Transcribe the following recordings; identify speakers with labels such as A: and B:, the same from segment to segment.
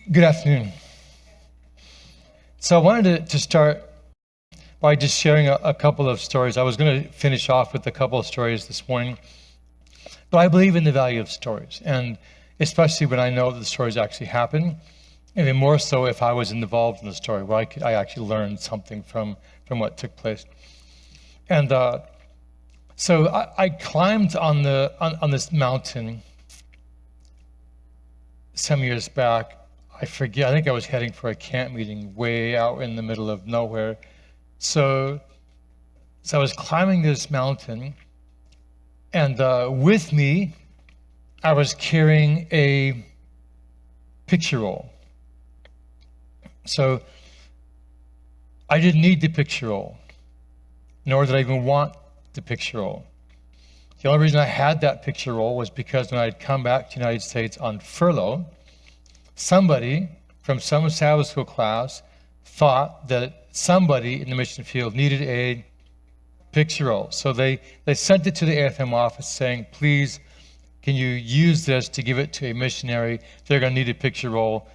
A: Good afternoon. So I wanted to start by just sharing a couple of stories. I was going to finish off with a couple of stories this morning, but I believe in the value of stories, and especially when I know that the stories actually happen, and even more so if I was involved in the story, where I actually learned something from what took place. And so I climbed on this mountain some years back. I forget, I think I was heading for a camp meeting way out in the middle of nowhere. So I was climbing this mountain, and with me, I was carrying a picture roll. So I didn't need the picture roll, nor did I even want the picture roll. The only reason I had that picture roll was because when I'd come back to the United States on furlough, somebody from some Sabbath school class thought that somebody in the mission field needed a picture roll. So they sent it to the AFM office saying, please, can you use this to give it to a missionary? They're going to need a picture roll.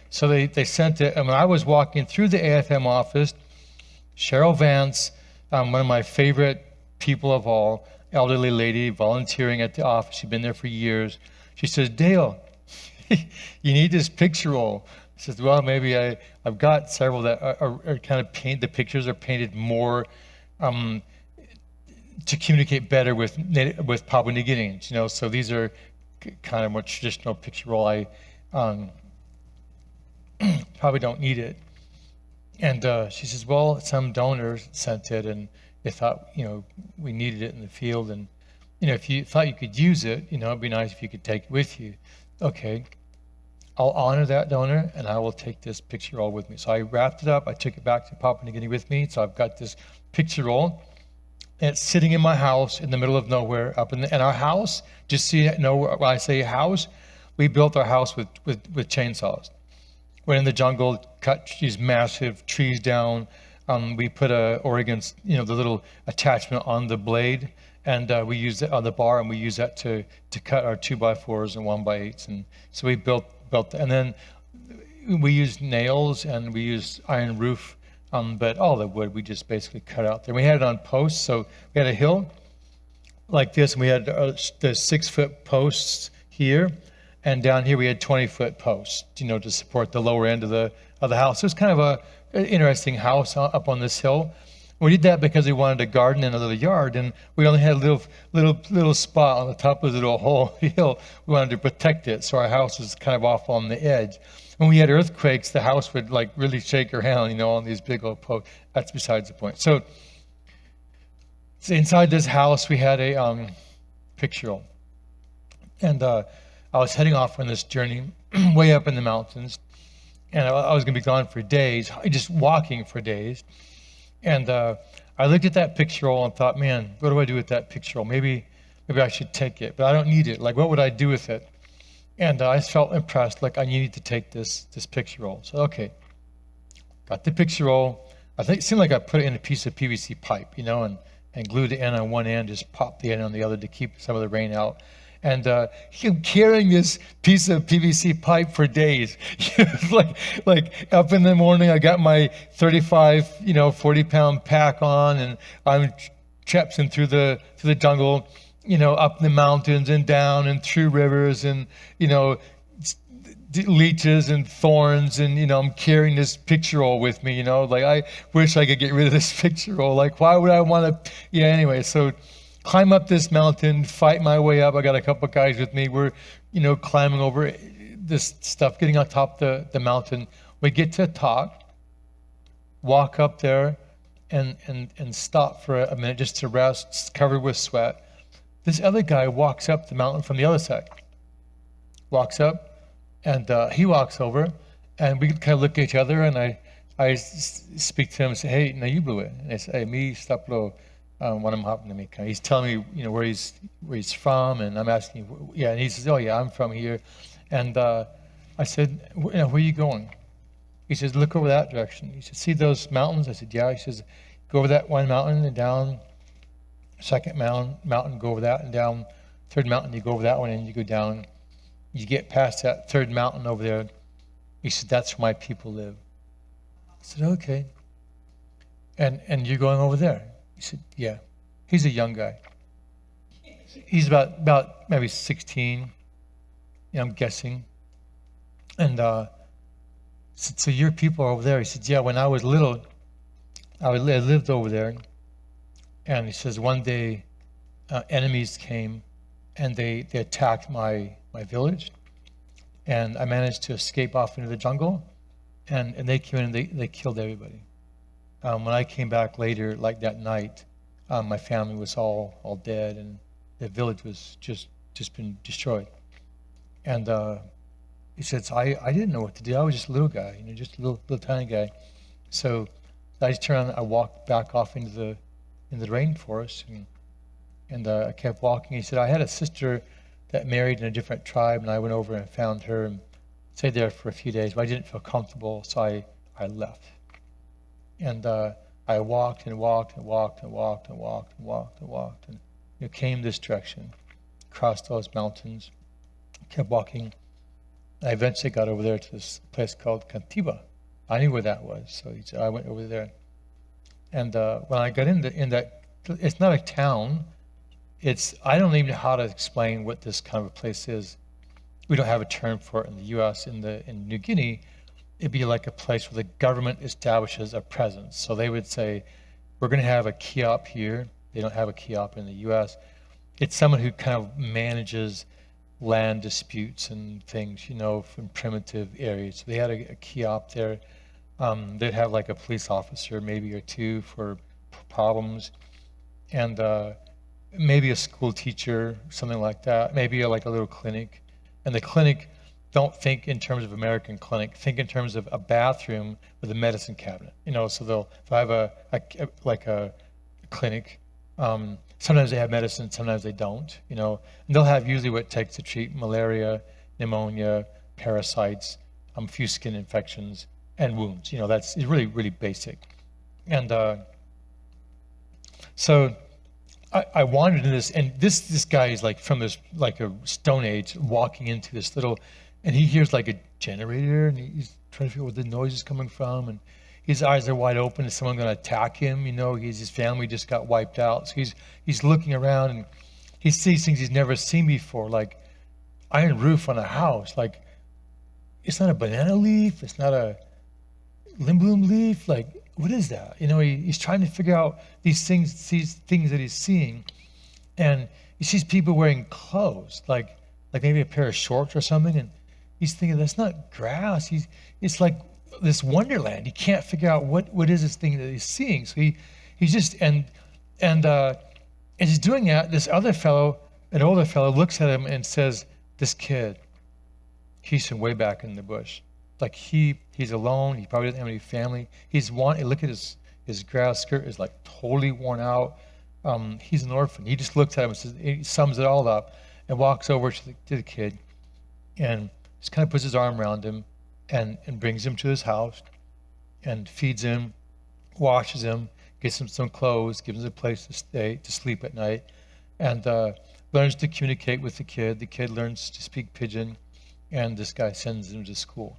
A: So they sent it. And when I was walking through the AFM office, Cheryl Vance, one of my favorite people of all, elderly lady volunteering at the office, she'd been there for years. She says, Dale, you need this picture roll. I says, well, maybe I've got several that are kind of painted. The pictures are painted more to communicate better with Papua New Guineans. So these are kind of more traditional picture roll. I probably don't need it. And she says, well, some donors sent it, and they thought, we needed it in the field, and if you thought you could use it, it'd be nice if you could take it with you. Okay, I'll honor that donor, and I will take this picture roll with me. So I wrapped it up. I took it back to Papua New Guinea with me. So I've got this picture roll, and it's sitting in my house in the middle of nowhere. And our house, just so you know, when I say house, we built our house with chainsaws. Went in the jungle, cut these massive trees down. We put Oregon's, the little attachment on the blade, and we used it on the bar, and we use that to cut our 2x4s and 1x8s. And so we built, and then we used nails and we used iron roof, but all the wood we just basically cut out there. We had it on posts, so we had a hill like this, and we had the 6-foot posts here, and down here we had 20-foot posts, to support the lower end of the house. It was kind of an interesting house up on this hill. We did that because we wanted a garden and a little yard, and we only had a little spot on the top of the little whole hill. We wanted to protect it, so our house was kind of off on the edge. When we had earthquakes, the house would really shake around, on these big old posts. That's besides the point. So inside this house, we had a picture roll, and I was heading off on this journey way up in the mountains, and I was going to be gone for days, just walking for days. And I looked at that picture roll and thought, man, what do I do with that picture roll? Maybe I should take it, but I don't need it. What would I do with it? And I just felt impressed, I needed to take this picture roll. So, okay, got the picture roll. I think it seemed like I put it in a piece of PVC pipe, and glued the end on one end, just popped the end on the other to keep some of the rain out. And I'm carrying this piece of PVC pipe for days. like up in the morning, I got my 35, 40-pound pack on, and I'm traipsing through the jungle, up in the mountains and down and through rivers and, leeches and thorns, and, I'm carrying this picture roll with me, I wish I could get rid of this picture roll. Why would I want to, anyway, so climb up this mountain, fight my way up. I got a couple of guys with me. We're, climbing over this stuff, getting on top of the mountain. We get to the top, walk up there, and stop for a minute just to rest, covered with sweat. This other guy walks up the mountain from the other side. Walks up, and he walks over, and we kind of look at each other, and I speak to him and say, hey, now you blew it. And I say, hey, me, stop low. What I'm happening to me. He's telling me, where he's from, and I'm asking, and he says, oh yeah, I'm from here. And I said, where are you going? He says, look over that direction. He said, see those mountains? I said, yeah. He says, go over that one mountain and down, second mountain, go over that and down, third mountain, you go over that one and you go down. You get past that third mountain over there, He said, that's where my people live. I said, okay. And you're going over there? He said, yeah. He's a young guy. He's about maybe 16, I'm guessing. And said, so your people are over there? He said, yeah, when I was little, I lived over there. And he says, one day, enemies came and they attacked my village. And I managed to escape off into the jungle. And they came in and they killed everybody. When I came back later, like that night, my family was all dead, and the village was just been destroyed. And he says, I didn't know what to do. I was just a little guy, just a little tiny guy. So I just turned around. I walked back off into the rainforest, and I kept walking. He said, I had a sister that married in a different tribe, and I went over and found her and stayed there for a few days. But I didn't feel comfortable, so I left. And I walked and walked and walked and walked and walked and walked and walked, and came this direction, crossed those mountains, kept walking. I eventually got over there to this place called Cantiba. I knew where that was, so he said, I went over there. And when I got in that, it's not a town. I don't even know how to explain what this kind of a place is. We don't have a term for it in the U.S. In New Guinea, it'd be like a place where the government establishes a presence. So they would say, we're going to have a kiop here. They don't have a kiop in the U.S. It's someone who kind of manages land disputes and things, from primitive areas. So they had a kiop there. They'd have like a police officer, maybe or two, for problems. And maybe a school teacher, something like that. Maybe like a little clinic. And the clinic, don't think in terms of American clinic. Think in terms of a bathroom with a medicine cabinet. So they'll have a clinic. Sometimes they have medicine, sometimes they don't. And they'll have usually what it takes to treat malaria, pneumonia, parasites, a few skin infections, and wounds. It's really, really basic. And so I wandered into this, and this guy is like from this, like a Stone Age, walking into this little, and he hears like a generator, and he's trying to figure out where the noise is coming from, and his eyes are wide open. Is someone going to attack him? His family just got wiped out, so he's looking around, and he sees things he's never seen before, like iron roof on a house. Like, it's not a banana leaf, it's not a limbloom leaf. Like, what is that? He's trying to figure out these things that he's seeing, and he sees people wearing clothes, like maybe a pair of shorts or something, and he's thinking, that's not grass. It's like this wonderland. He can't figure out what is this thing that he's seeing. So he's just and as he's doing that, this other fellow, an older fellow, looks at him and says, "This kid, he's from way back in the bush. Like he's alone. He probably doesn't have any family. Look at his grass skirt is like totally worn out. He's an orphan." He just looks at him and says, he sums it all up, and walks over to the kid, and just kind of puts his arm around him, and brings him to his house, and feeds him, washes him, gets him some clothes, gives him a place to sleep at night, and learns to communicate with the kid. The kid learns to speak pidgin, and this guy sends him to school.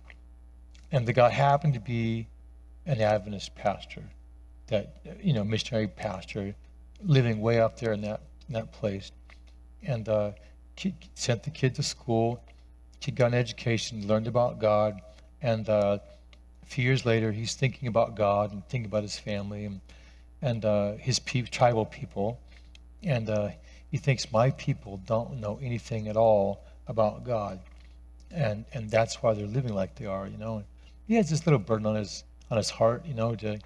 A: And the guy happened to be an Adventist pastor, missionary pastor, living way up there in that place, and sent the kid to school. Kid got an education, learned about God, and a few years later, he's thinking about God and thinking about his family and his tribal people, and he thinks, my people don't know anything at all about God, and that's why they're living like they are. He has this little burden on his heart, to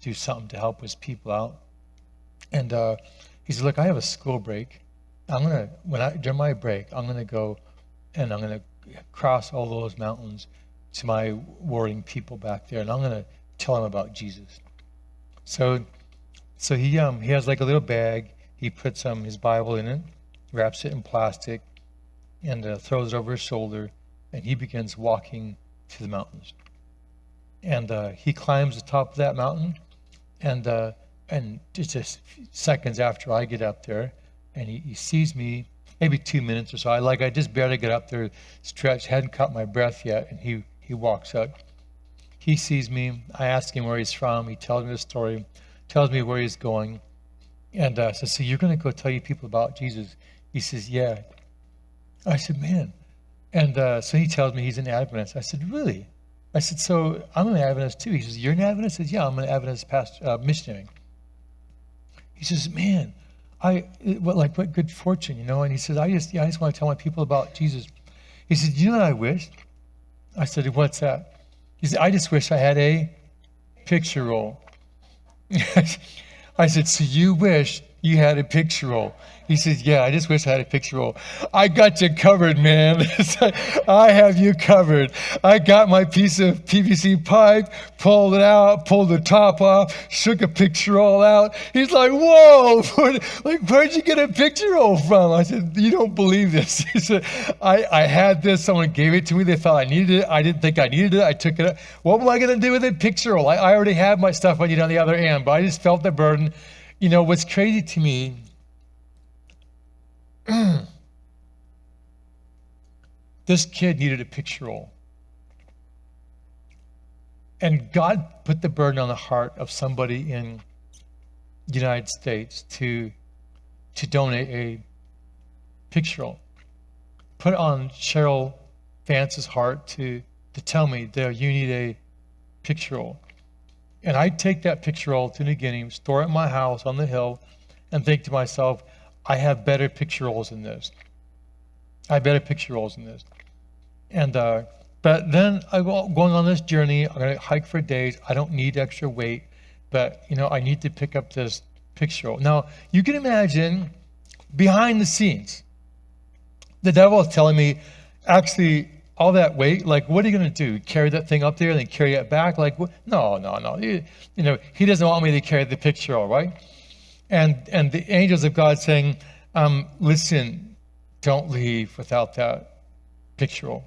A: do something to help his people out, and he said, "Look, I have a school break. During my break, I'm gonna go." And I'm going to cross all those mountains to my warring people back there, and I'm going to tell them about Jesus. So he has like a little bag. He puts his Bible in it, wraps it in plastic, and throws it over his shoulder, and he begins walking to the mountains. And he climbs the top of that mountain, and just seconds after I get up there, and he sees me. Maybe 2 minutes or so. I just barely get up there, stretched, hadn't caught my breath yet, and he He walks up. He sees me. I ask him where he's from. He tells me the story, tells me where he's going. And says, so you're going to go tell you people about Jesus? He says, yeah. I said, man. And so he tells me he's an Adventist. I said, really? I said, so I'm an Adventist too. He says, you're an Adventist? I said, yeah, I'm an Adventist missionary. He says, man, what good fortune, you know? And he says, I just want to tell my people about Jesus. He said, you know what I wish? I said, what's that? He said, I just wish I had a picture roll. I said, so you wish you had a picture roll? He says, yeah, I just wish I had a picture roll. I got you covered, man. I have you covered. I got my piece of PVC pipe, pulled it out, pulled the top off, shook a picture roll out. He's like, whoa, where'd you get a picture roll from? I said, you don't believe this. He said, I had this. Someone gave it to me. They thought I needed it. I didn't think I needed it. I took it. What am I going to do with a picture roll? I already have my stuff I need on the other end, but I just felt the burden. You know, what's crazy to me, this kid needed a picture roll. And God put the burden on the heart of somebody in the United States to donate a picture roll. Put it on Cheryl Vance's heart to tell me that you need a picture roll. And I take that picture roll to the beginning, store it in my house on the hill, and think to myself, I have better picture rolls than this. I have better picture rolls than this. And but then I go going on this journey. I'm going to hike for days. I don't need extra weight, but you know I need to pick up this picture roll. Now you can imagine behind the scenes, the devil is telling me, actually, all that weight, like, what are you going to do? Carry that thing up there and then carry it back? Like, what? No. You know, he doesn't want me to carry the picture roll, right? And the angels of God saying, listen, don't leave without that picture roll.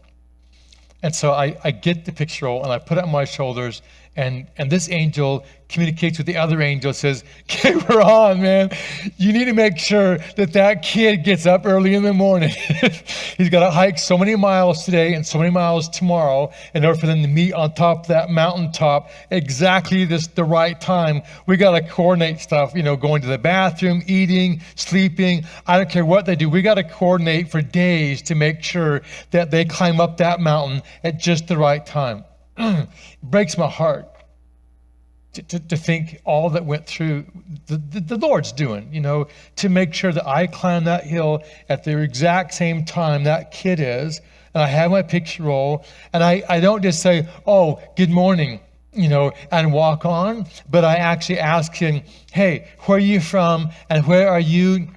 A: And so I get the picture roll and I put it on my shoulders, and this angel communicates with the other angel, says, okay, we're on, man. You need to make sure that kid gets up early in the morning. He's got to hike so many miles today and so many miles tomorrow in order for them to meet on top of that mountaintop exactly the right time. We got to coordinate stuff, you know, going to the bathroom, eating, sleeping. I don't care what they do. We got to coordinate for days to make sure that they climb up that mountain at just the right time. It breaks my heart to think all that went through the Lord's doing, you know, to make sure that I climb that hill at the exact same time that kid is, and I have my picture roll, and I don't just say, oh, good morning, you know, and walk on, but I actually ask him, hey, where are you from, and where are you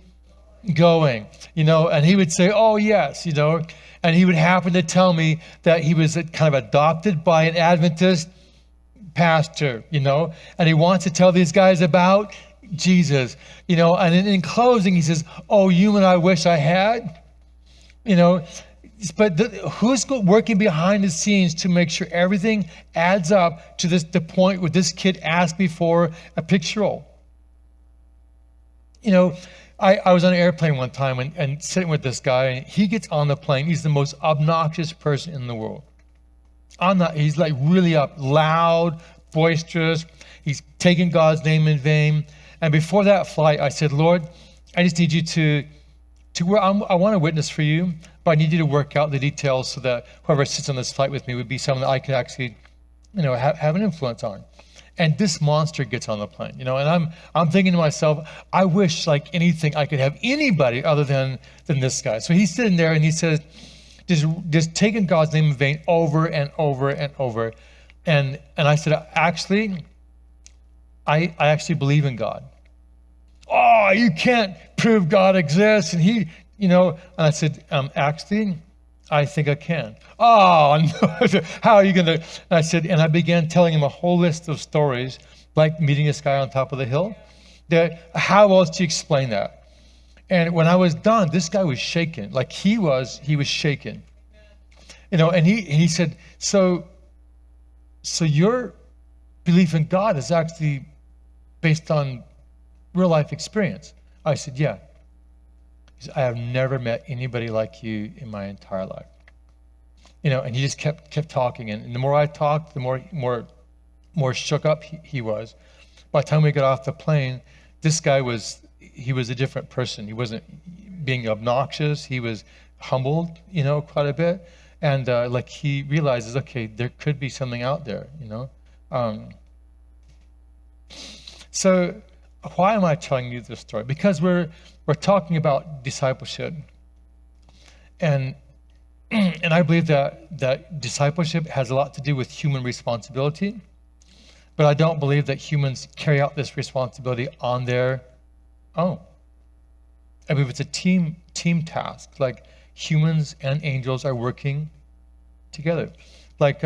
A: going? You know, and he would say, oh, yes, you know, and he would happen to tell me that he was kind of adopted by an Adventist pastor, you know, and he wants to tell these guys about Jesus, you know, and in closing, he says, oh, you and I wish I had, you know, but who's working behind the scenes to make sure everything adds up to the point where this kid asked me for a picture roll? You know, I was on an airplane one time and sitting with this guy, and he gets on the plane. He's the most obnoxious person in the world. He's like really loud, boisterous. He's taking God's name in vain. And before that flight, I said, Lord, I just need you to where I want to witness for you, but I need you to work out the details so that whoever sits on this flight with me would be someone that I could actually, you know, have an influence on. And this monster gets on the plane, you know, and I'm thinking to myself, I wish like anything I could have anybody other than this guy. So he's sitting there and he says, just taking God's name in vain over and over and over. And I said, actually, I actually believe in God. Oh, you can't prove God exists. And he, you know, and I said, actually, I think I can. Oh, no. How are you going to? And I said, and I began telling him a whole list of stories, like meeting this guy on top of the hill. That how else do you explain that? And when I was done, this guy was shaken, like he was shaken. You know, and he said, so your belief in God is actually based on real life experience. I said, yeah. He said, I have never met anybody like you in my entire life. and he just kept talking. And the more I talked, the more shook up he was. By the time we got off the plane, this guy he was a different person. He wasn't being obnoxious. He was humbled, quite a bit. And like he realizes, okay, there could be something out there, So why am I telling you this story? Because we're talking about discipleship. And I believe that discipleship has a lot to do with human responsibility. But I don't believe that humans carry out this responsibility on their own. I believe it's a team task. Like humans and angels are working together. Like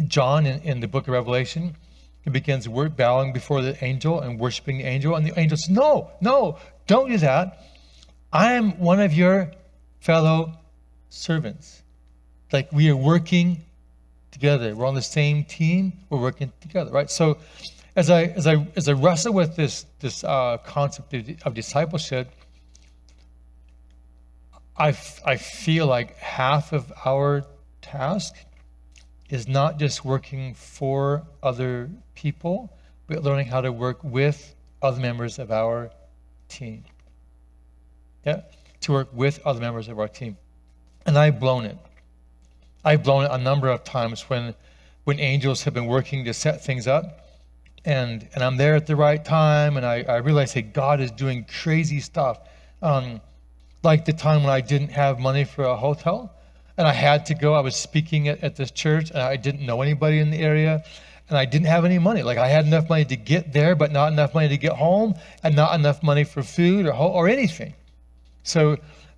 A: John in the book of Revelation, he begins bowing before the angel and worshiping the angel. And the angel says, no, don't do that. I am one of your fellow servants. Like we are working together. We're on the same team. We're working together, right? So as I wrestle with this concept of discipleship, I feel like half of our task is not just working for other people, but learning how to work with other members of our team. Yeah, to work with other members of our team. And I've blown it. I've blown it a number of times when angels have been working to set things up, and I'm there at the right time, and I realize, hey, God is doing crazy stuff. Like the time when I didn't have money for a hotel, and I had to go. I was speaking at this church, and I didn't know anybody in the area, and I didn't have any money. Like I had enough money to get there, but not enough money to get home, and not enough money for food or anything. So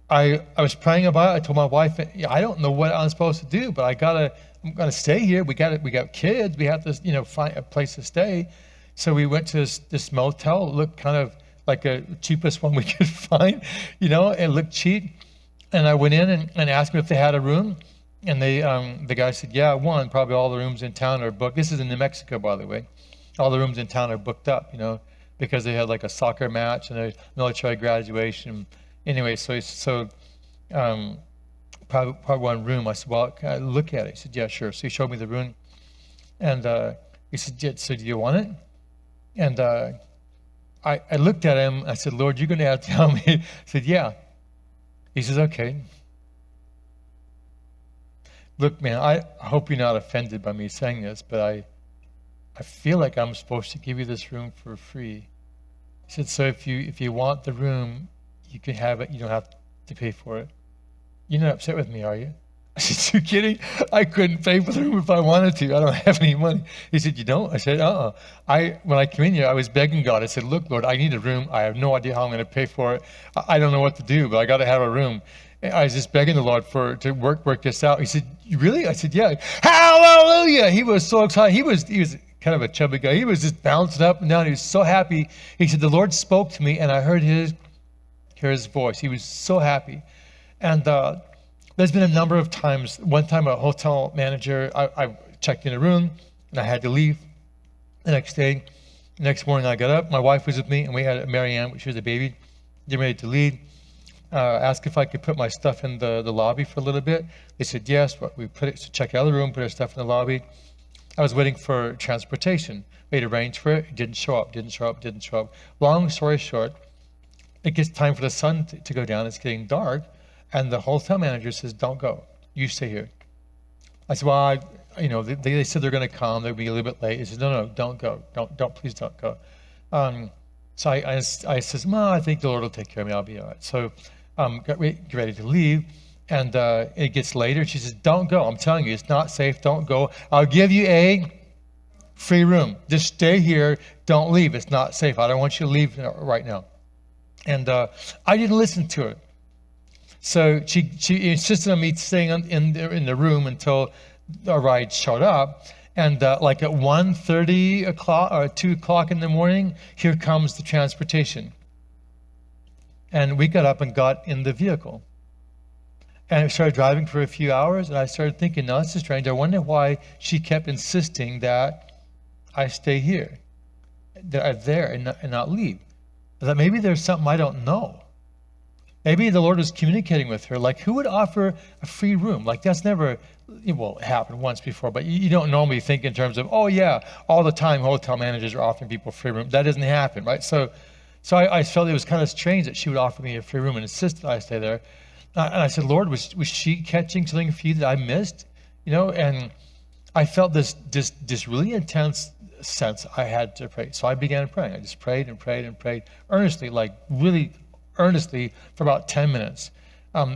A: I was praying about it. I told my wife, I don't know what I'm supposed to do, but I'm gonna stay here. We got kids. We have to, find a place to stay. So we went to this motel. It looked kind of like a cheapest one we could find, it looked cheap. And I went in and asked them if they had a room. And the guy said, yeah, one, probably all the rooms in town are booked. This is in New Mexico, by the way. All the rooms in town are booked up, because they had like a soccer match and a military graduation. Anyway, so probably one room. I said, well, can I look at it? He said, yeah, sure. So he showed me the room. And he said, yeah, so do you want it? And I looked at him. I said, Lord, you're going to have to tell me. I said, yeah. He says, okay. Look, man, I hope you're not offended by me saying this, but I feel like I'm supposed to give you this room for free. He said, so if you want the room, you can have it. You don't have to pay for it. You're not upset with me, are you? I said, you kidding? I couldn't pay for the room if I wanted to. I don't have any money. He said, you don't? I said, when I came in here, I was begging God. I said, look, Lord, I need a room. I have no idea how I'm going to pay for it. I don't know what to do, but I got to have a room. And I was just begging the Lord to work this out. He said, you really? I said, yeah. Hallelujah! He was so excited. He was kind of a chubby guy. He was just bouncing up and down. He was so happy. He said, the Lord spoke to me, and I heard his voice. He was so happy. And there's been a number of times. One time a hotel manager, I checked in a room and I had to leave the next day. The next morning I got up, my wife was with me, and we had Marianne, she was a baby, getting ready to leave. Asked if I could put my stuff in the lobby for a little bit. They said yes, but we put it to check out of the room, put our stuff in the lobby. I was waiting for transportation. We had arranged for it. It didn't show up. Long story short, it gets time for the sun to go down. It's getting dark. And the hotel manager says, don't go. You stay here. I said, well, they said they're going to come. They'll be a little bit late. He said, no, don't go. Please don't go. So I says, well, I think the Lord will take care of me. I'll be all right. So get ready to leave. And it gets later. She says, don't go. I'm telling you, it's not safe. Don't go. I'll give you a free room. Just stay here. Don't leave. It's not safe. I don't want you to leave right now. And I didn't listen to her. So she insisted on me staying in the room until a ride showed up. And like at 1:30 o'clock or 2 o'clock in the morning, here comes the transportation. And we got up and got in the vehicle. And I started driving for a few hours, and I started thinking, no, this is strange. I wonder why she kept insisting that I stay here, that I'm there and not leave. That maybe there's something I don't know. Maybe the Lord was communicating with her. Like, who would offer a free room? Like, that's never, well, it happened once before, but you don't normally think in terms of, oh yeah, all the time hotel managers are offering people free room. That doesn't happen, right? So I felt it was kind of strange that she would offer me a free room and insist that I stay there. And I said, Lord, was she catching something for you that I missed? And I felt this really intense sense I had to pray. So I began praying. I just prayed and prayed and prayed earnestly, like really earnestly for about 10 minutes.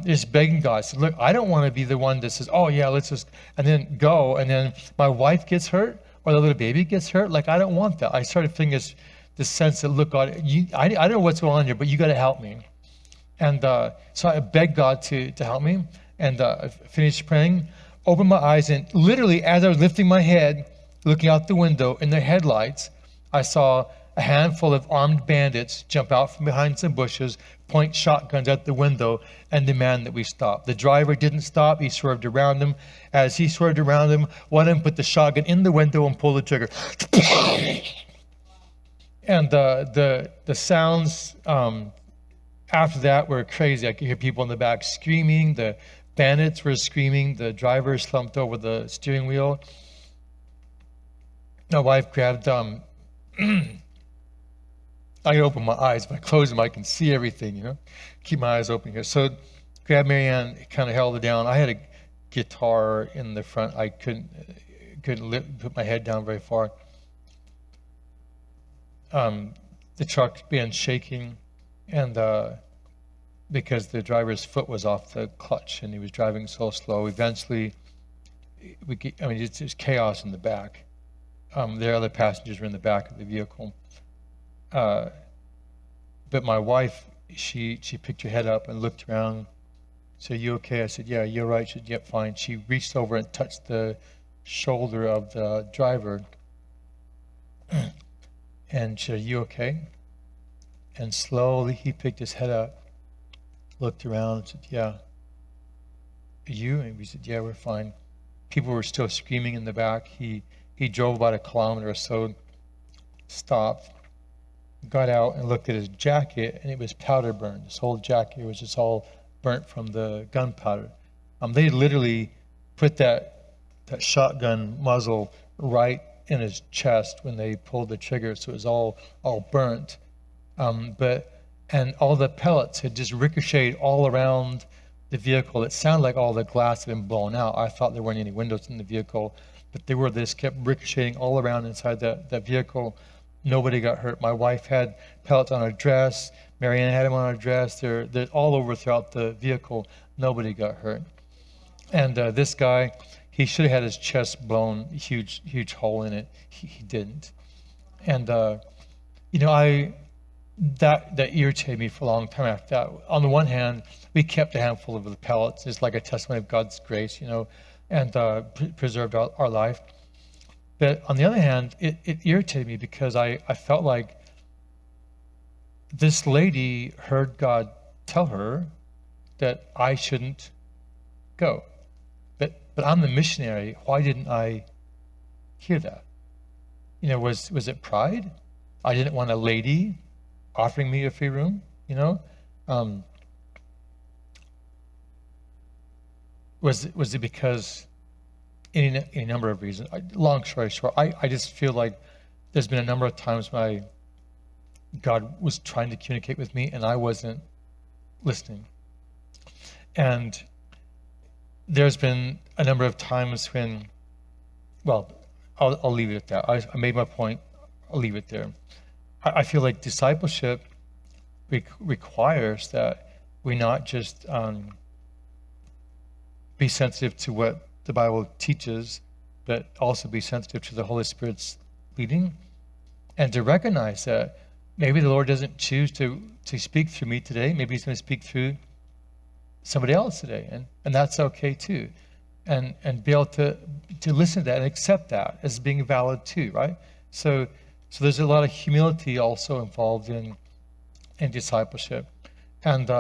A: Just begging God. I said, look, I don't want to be the one that says, oh yeah, let's just, and then go, and then my wife gets hurt or the little baby gets hurt. Like, I don't want that. I started feeling this sense that, look, God, I don't know what's going on here, but you got to help me. And so I begged God to help me, and I finished praying, opened my eyes, and literally as I was lifting my head, looking out the window in the headlights, I saw a handful of armed bandits jump out from behind some bushes, point shotguns at the window, and demand that we stop. The driver didn't stop. He swerved around them. As he swerved around them, one of them put the shotgun in the window and pulled the trigger. And the sounds after that were crazy. I could hear people in the back screaming. The bandits were screaming. The driver slumped over the steering wheel. My wife grabbed, I can open my eyes. If I close them, I can see everything, Keep my eyes open here. So grabbed Marianne, kind of held her down. I had a guitar in the front. I couldn't put my head down very far. The truck began shaking, and because the driver's foot was off the clutch and he was driving so slow, eventually, it's just chaos in the back. The other passengers were in the back of the vehicle. But my wife, she picked her head up and looked around. Said, "You okay?" I said, "Yeah." "You're right." She said, "Yep, fine." She reached over and touched the shoulder of the driver. And she said, "You okay?" And slowly he picked his head up, looked around and said, "Yeah." "You?" And we said, "Yeah, we're fine." People were still screaming in the back. He drove about a kilometer or so, stopped, got out and looked at his jacket, and it was powder burned. His whole jacket was just all burnt from the gunpowder. They literally put that shotgun muzzle right in his chest when they pulled the trigger, so it was all burnt. And all the pellets had just ricocheted all around the vehicle. It sounded like all the glass had been blown out. I thought there weren't any windows in the vehicle, but they just kept ricocheting all around inside that vehicle. Nobody got hurt. My wife had pellets on her dress. Marianne had them on her dress. They're all over throughout the vehicle. Nobody got hurt. And this guy, he should have had his chest blown, huge hole in it. He didn't. And that irritated me for a long time after that. On the one hand, we kept a handful of the pellets. It's like a testimony of God's grace, and preserved our life. But on the other hand, it irritated me because I felt like this lady heard God tell her that I shouldn't go. But I'm the missionary. Why didn't I hear that? Was it pride? I didn't want a lady offering me a free room, Was it because any number of reasons? Long story short, I just feel like there's been a number of times when God was trying to communicate with me and I wasn't listening. And there's been a number of times when, well, I'll leave it at that. I made my point. I'll leave it there. I feel like discipleship requires that we not just be sensitive to what the Bible teaches, but also be sensitive to the Holy Spirit's leading, and to recognize that maybe the Lord doesn't choose to speak through me today. Maybe He's going to speak through somebody else today, and that's okay too. And be able to listen to that and accept that as being valid too, right? So there's a lot of humility also involved in discipleship, and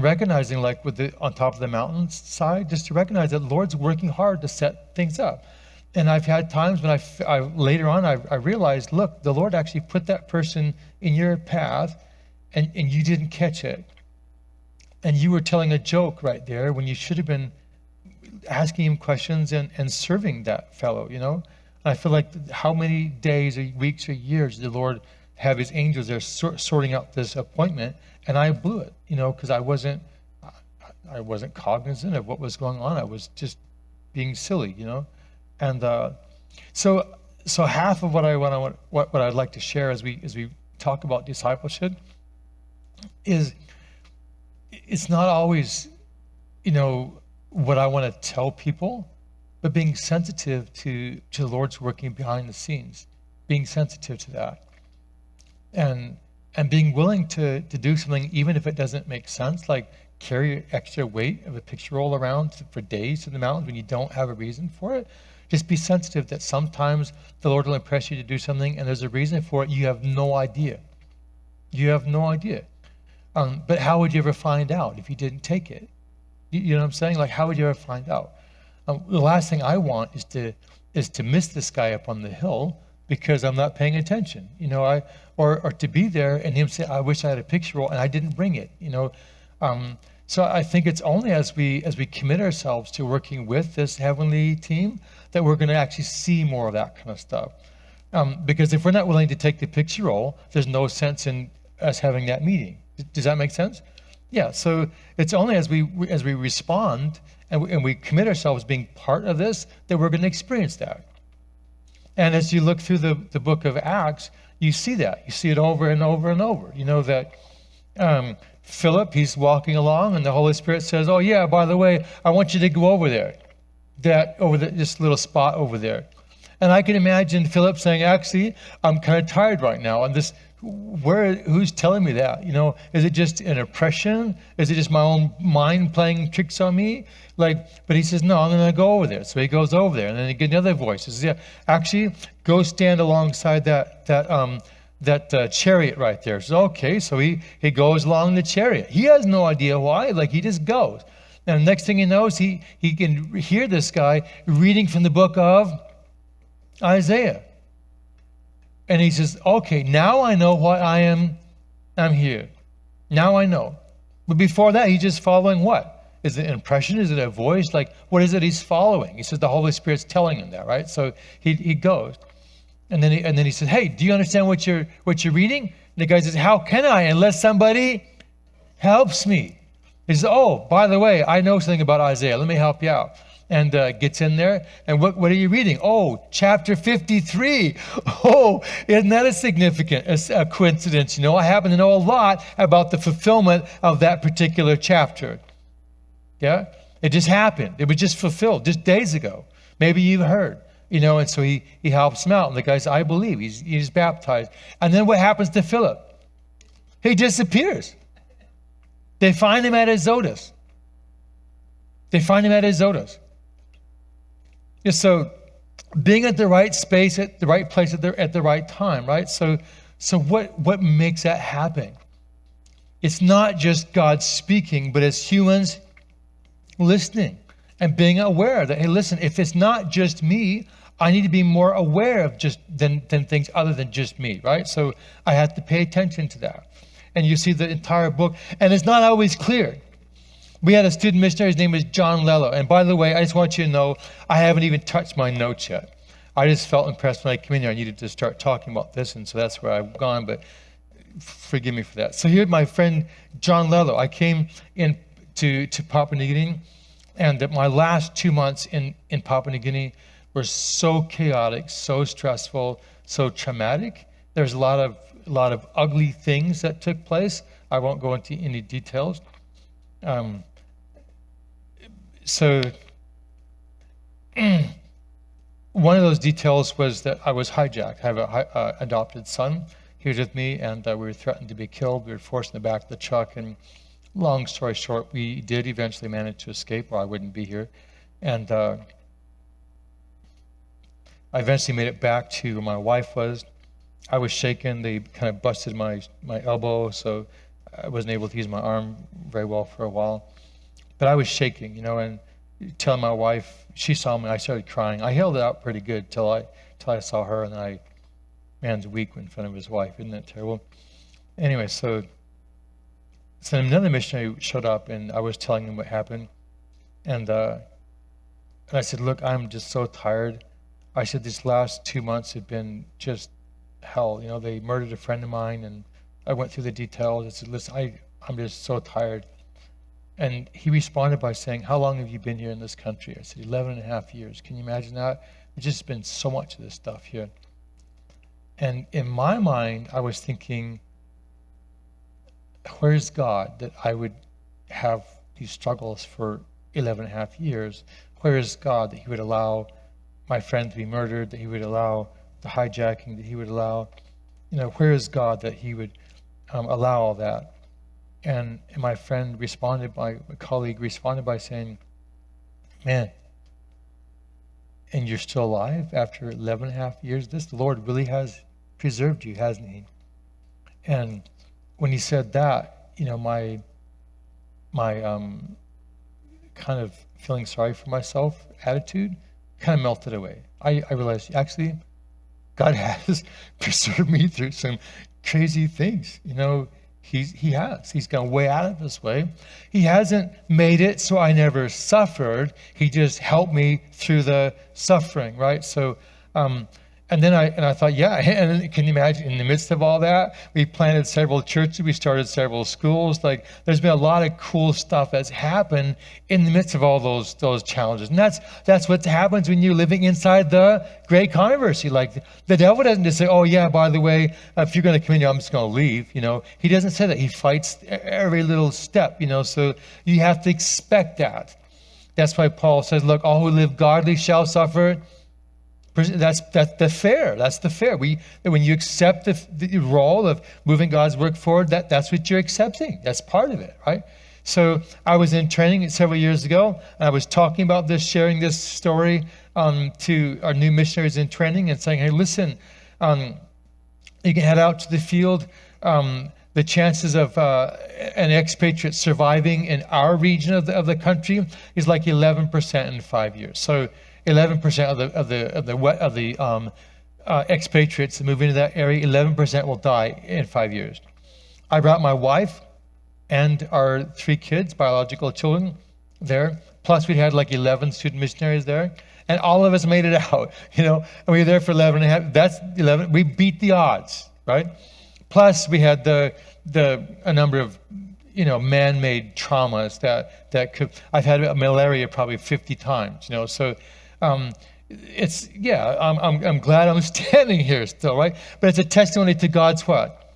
A: recognizing, like with the on top of the mountain side, just to recognize that the Lord's working hard to set things up. And I've had times when I later on I realized, look, the Lord actually put that person in your path, and you didn't catch it. And you were telling a joke right there when you should have been asking him questions and serving that fellow, I feel like how many days or weeks or years did the Lord have his angels there sorting out this appointment, and I blew it, because I wasn't cognizant of what was going on. I was just being silly, and so half of what I'd like to share as we talk about discipleship is it's not always, what I want to tell people, but being sensitive to the Lord's working behind the scenes, being sensitive to that, and being willing to do something even if it doesn't make sense, like carry extra weight of a picture roll around for days to the mountains when you don't have a reason for it. Just be sensitive that sometimes the Lord will impress you to do something and there's a reason for it. You have no idea. You have no idea. But how would you ever find out if you didn't take it? You know what I'm saying? Like, how would you ever find out? The last thing I want is to miss this guy up on the hill because I'm not paying attention. Or to be there and him say, "I wish I had a picture roll and I didn't bring it." So I think it's only as we commit ourselves to working with this heavenly team that we're going to actually see more of that kind of stuff. Because if we're not willing to take the picture roll, there's no sense in us having that meeting. Does that make sense? Yeah. So it's only as we respond and we commit ourselves being part of this that we're going to experience that. And as you look through the book of Acts, you see that. You see it over and over and over. That Philip, he's walking along, and the Holy Spirit says, "Oh yeah, by the way, I want you to go over there, this little spot over there." And I can imagine Philip saying, "Actually, I'm kind of tired right now, and who's telling me that? Is it just an impression? Is it just my own mind playing tricks on me?" But he says, "No, I'm going to go over there." So he goes over there, and then he gets another voice. He says, "Yeah, actually, go stand alongside that chariot right there." So okay, so he goes along the chariot. He has no idea why. He just goes, and the next thing he knows, he can hear this guy reading from the book of Isaiah. And he says, "Okay, now I know why I'm here. Now I know." But before that, he's just following what? Is it an impression? Is it a voice? What is it he's following? He says the Holy Spirit's telling him that, right? So he goes. And then he says, "Hey, do you understand what you're reading?" And the guy says, "How can I unless somebody helps me?" He says, "Oh, by the way, I know something about Isaiah. Let me help you out." And gets in there. And what are you reading? "Oh, chapter 53. Oh, isn't that a significant a coincidence? I happen to know a lot about the fulfillment of that particular chapter." Yeah? It just happened. It was just fulfilled just days ago. Maybe you've heard. And so he helps him out. And the guy says, "I believe." He's baptized. And then what happens to Philip? He disappears. They find him at Azotus. Yeah, so being at the right space, at the right place, at the right time, right? So what makes that happen? It's not just God speaking, but it's humans listening and being aware that, hey, listen, if it's not just me, I need to be more aware of than things other than just me, right? So I have to pay attention to that. And you see the entire book, and it's not always clear. We had a student missionary, his name was John Lello. And by the way, I just want you to know, I haven't even touched my notes yet. I just felt impressed when I came in here. I needed to start talking about this, and so that's where I've gone, but forgive me for that. So here's my friend John Lello. I came in to Papua New Guinea, and my last 2 months in Papua New Guinea were so chaotic, so stressful, so traumatic. There's a lot of ugly things that took place. I won't go into any details. So one of those details was that I was hijacked. I have an adopted son. He was with me, and we were threatened to be killed. We were forced in the back of the truck, and long story short, we did eventually manage to escape, or I wouldn't be here. And I eventually made it back to where my wife was. I was shaken. They kind of busted my elbow, so I wasn't able to use my arm very well for a while. But I was shaking, and telling my wife, she saw me, I started crying. I held it out pretty good till I saw her, and then man's weak in front of his wife, isn't that terrible? Anyway, so So another missionary showed up, and I was telling him what happened. And I said, look, I'm just so tired. I said, these last 2 months have been just hell. You know, they murdered a friend of mine, and I went through the details. I said, listen, I'm just so tired. And he responded by saying, how long have you been here in this country? I said, 11 and a half years. Can you imagine that? There's just been so much of this stuff here. And in my mind, I was thinking, where's God that I would have these struggles for 11 and a half years? Where is God that he would allow my friend to be murdered, that he would allow the hijacking, that he would allow, where is God that he would allow all that? And my friend responded, my colleague responded by saying, man, and you're still alive after 11 and a half years? The Lord really has preserved you, hasn't he? And when he said that, my kind of feeling sorry for myself attitude kind of melted away. I realized, actually, God has preserved me through some crazy things. He has. He's gone way out of his way. He hasn't made it so I never suffered. He just helped me through the suffering, right? So, and then I thought, yeah, and can you imagine, in the midst of all that, we planted several churches, we started several schools. Like, there's been a lot of cool stuff that's happened in the midst of all those challenges. And that's what happens when you're living inside the great controversy. Like, the devil doesn't just say, oh yeah, by the way, if you're going to come in here, I'm just going to leave. He doesn't say that. He fights every little step. So you have to expect that. That's why Paul says, look, all who live godly shall suffer. That's the fair. That's the fair. When you accept the role of moving God's work forward, that's what you're accepting. That's part of it, right? So I was in training several years ago, and I was talking about this, sharing this story to our new missionaries in training, and saying, hey, listen, you can head out to the field. The chances of an expatriate surviving in our region of the country is like 11% in 5 years. So 11% of the expatriates that move into that area, 11% will die in 5 years. I brought my wife and our 3 kids, biological children, there. Plus, we had like 11 student missionaries there, and all of us made it out. And we were there for 11 and a half. That's 11. We beat the odds, right? Plus, we had a number of man-made traumas that could. I've had malaria probably 50 times. So. I'm glad I'm standing here still, right? But it's a testimony to God's what?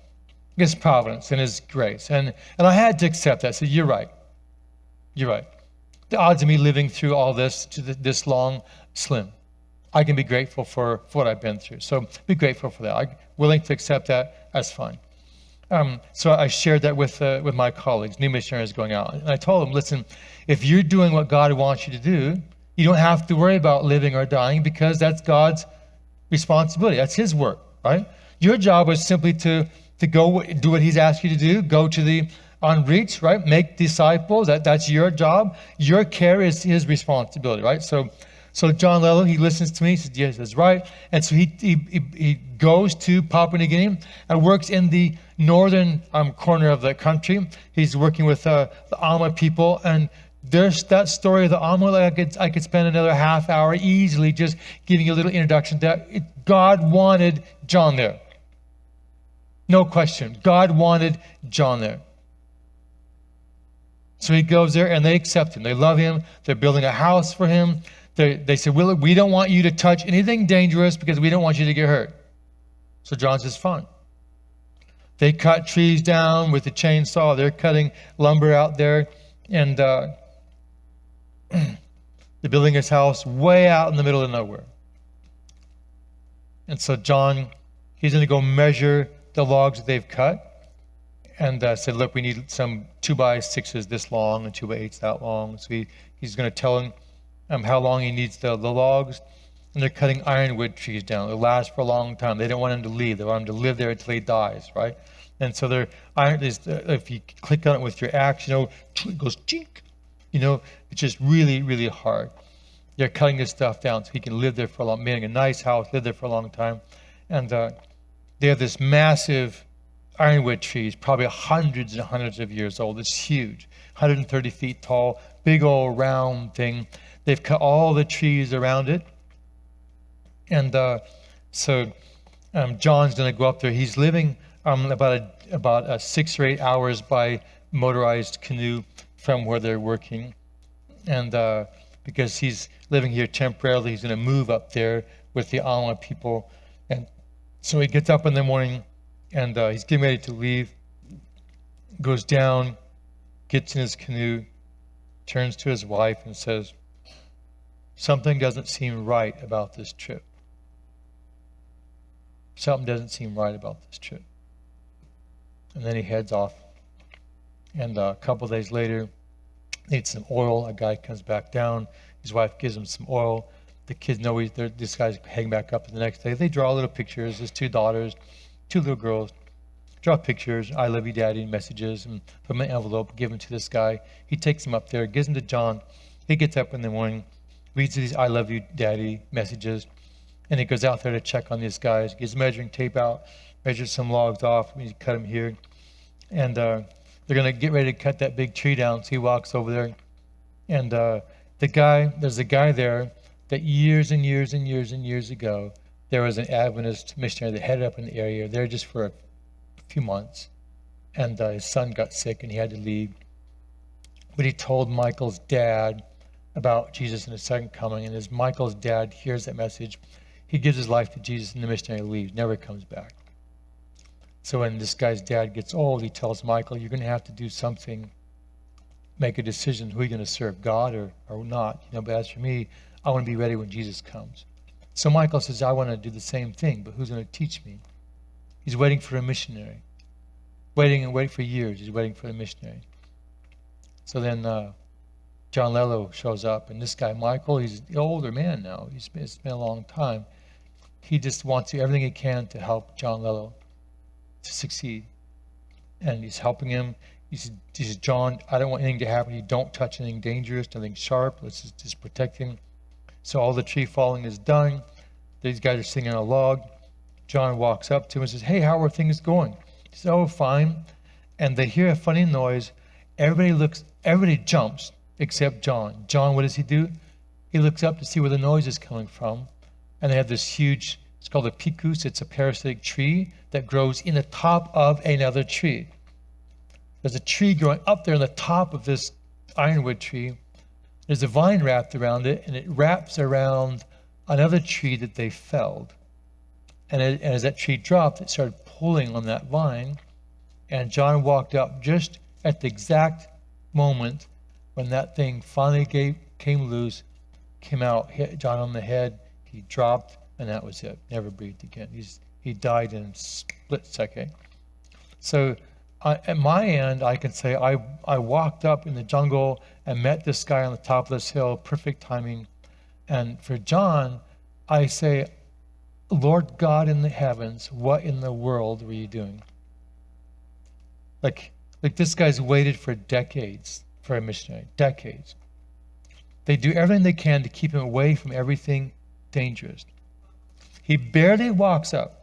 A: His providence and his grace. And I had to accept that. So you're right. The odds of me living through all this to this long, slim. I can be grateful for what I've been through. So be grateful for that. I'm willing to accept that. That's fine. So I shared that with my colleagues, new missionaries going out. And I told them, listen, if you're doing what God wants you to do, you don't have to worry about living or dying, because that's God's responsibility. That's his work, right? Your job was simply to go do what he's asked you to do, go to the unreached, right? Make disciples. That's your job. Your care is his responsibility, right? So John Lello, he listens to me. He says, yes, that's right. And so he goes to Papua New Guinea and works in the northern corner of the country. He's working with the Ama people, and there's that story of the Ama. I could spend another half hour easily just giving you a little introduction to that. God wanted John there. No question. God wanted John there. So he goes there, and they accept him. They love him. They're building a house for him. They say, we don't want you to touch anything dangerous because we don't want you to get hurt. So John says, fine. They cut trees down with a chainsaw. They're cutting lumber out there. And they're building his house way out in the middle of nowhere. And so John, he's going to go measure the logs that they've cut, and said, look, we need some 2x6s this long and 2x8s that long. So he's going to tell him how long he needs the logs. And they're cutting ironwood trees down. They'll last for a long time. They don't want him to leave. They want him to live there until he dies, right? And so if you click on it with your axe, it goes chink. It's just really, really hard. They're cutting this stuff down so he can live there for a long time, making a nice house, live there for a long time. And they have this massive ironwood trees, probably hundreds and hundreds of years old. It's huge, 130 feet tall, big old round thing. They've cut all the trees around it. And so John's going to go up there. He's living about 6 or 8 hours by motorized canoe from where they're working. And because he's living here temporarily, he's going to move up there with the Alma people. And so he gets up in the morning, and he's getting ready to leave, goes down, gets in his canoe, turns to his wife and says, something doesn't seem right about this trip. Something doesn't seem right about this trip. And then he heads off. And a couple of days later, needs some oil. A guy comes back down. His wife gives him some oil. The kids know this guy's heading back up the next day. They draw little pictures. His 2 daughters, 2 little girls, draw pictures, I love you, Daddy, messages, and put them in an envelope, give them to this guy. He takes them up there, gives them to John. He gets up in the morning, reads these I love you, Daddy messages, and he goes out there to check on these guys, gets measuring tape out, measures some logs off, he cut them here. And they're going to get ready to cut that big tree down, so he walks over there. And there's a guy there that years and years and years and years ago, there was an Adventist missionary that headed up in the area there just for a few months. And his son got sick and he had to leave. But he told Michael's dad about Jesus and his second coming. And as Michael's dad hears that message, he gives his life to Jesus and the missionary leaves, never comes back. So when this guy's dad gets old, he tells Michael, you're going to have to do something, make a decision, who are you going to serve, God or not? But as for me, I want to be ready when Jesus comes. So Michael says, I want to do the same thing, but who's going to teach me? He's waiting for a missionary. Waiting for years. He's waiting for the missionary. So then John Lello shows up, and this guy, Michael, he's an older man now. It's been a long time. He just wants to do everything he can to help John Lello to succeed. And he's helping him. He says, John, I don't want anything to happen. You don't touch anything dangerous, nothing sharp. Let's just protect him. So all the tree falling is done. These guys are sitting on a log. John walks up to him and says, hey, how are things going? He says, oh, fine. And they hear a funny noise. Everybody jumps except John. John, what does he do? He looks up to see where the noise is coming from. And they have this huge, it's called a picus. It's a parasitic tree that grows in the top of another tree. There's a tree growing up there on the top of this ironwood tree. There's a vine wrapped around it, and it wraps around another tree that they felled. And as that tree dropped, it started pulling on that vine. And John walked up just at the exact moment when that thing finally came loose, came out, hit John on the head. He dropped, and that was it. Never breathed again. He died in a split second. So at my end, I can say I walked up in the jungle and met this guy on the top of this hill, perfect timing. And for John, I say, Lord God in the heavens, what in the world were you doing? Like this guy's waited for decades for a missionary, decades. They do everything they can to keep him away from everything dangerous. He barely walks up.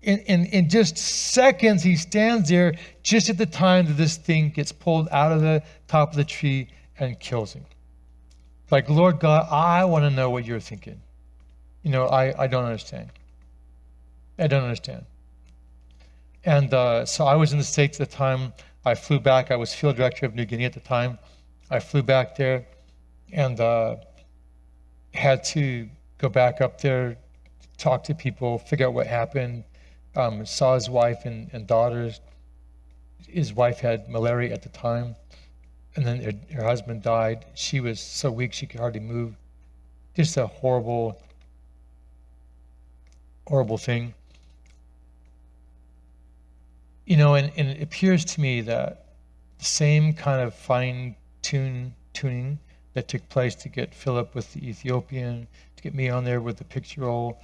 A: In just seconds, he stands there just at the time that this thing gets pulled out of the top of the tree and kills him. Like, Lord God, I want to know what you're thinking. I don't understand. And so I was in the States at the time. I flew back. I was field director of New Guinea at the time. I flew back there and had to go back up there, talk to people, figure out what happened. Saw his wife and daughters. His wife had malaria at the time, and then her husband died. She was so weak she could hardly move. Just a horrible, horrible thing. And it appears to me that the same kind of fine-tuning that took place to get Philip with the Ethiopian, to get me on there with the picture roll,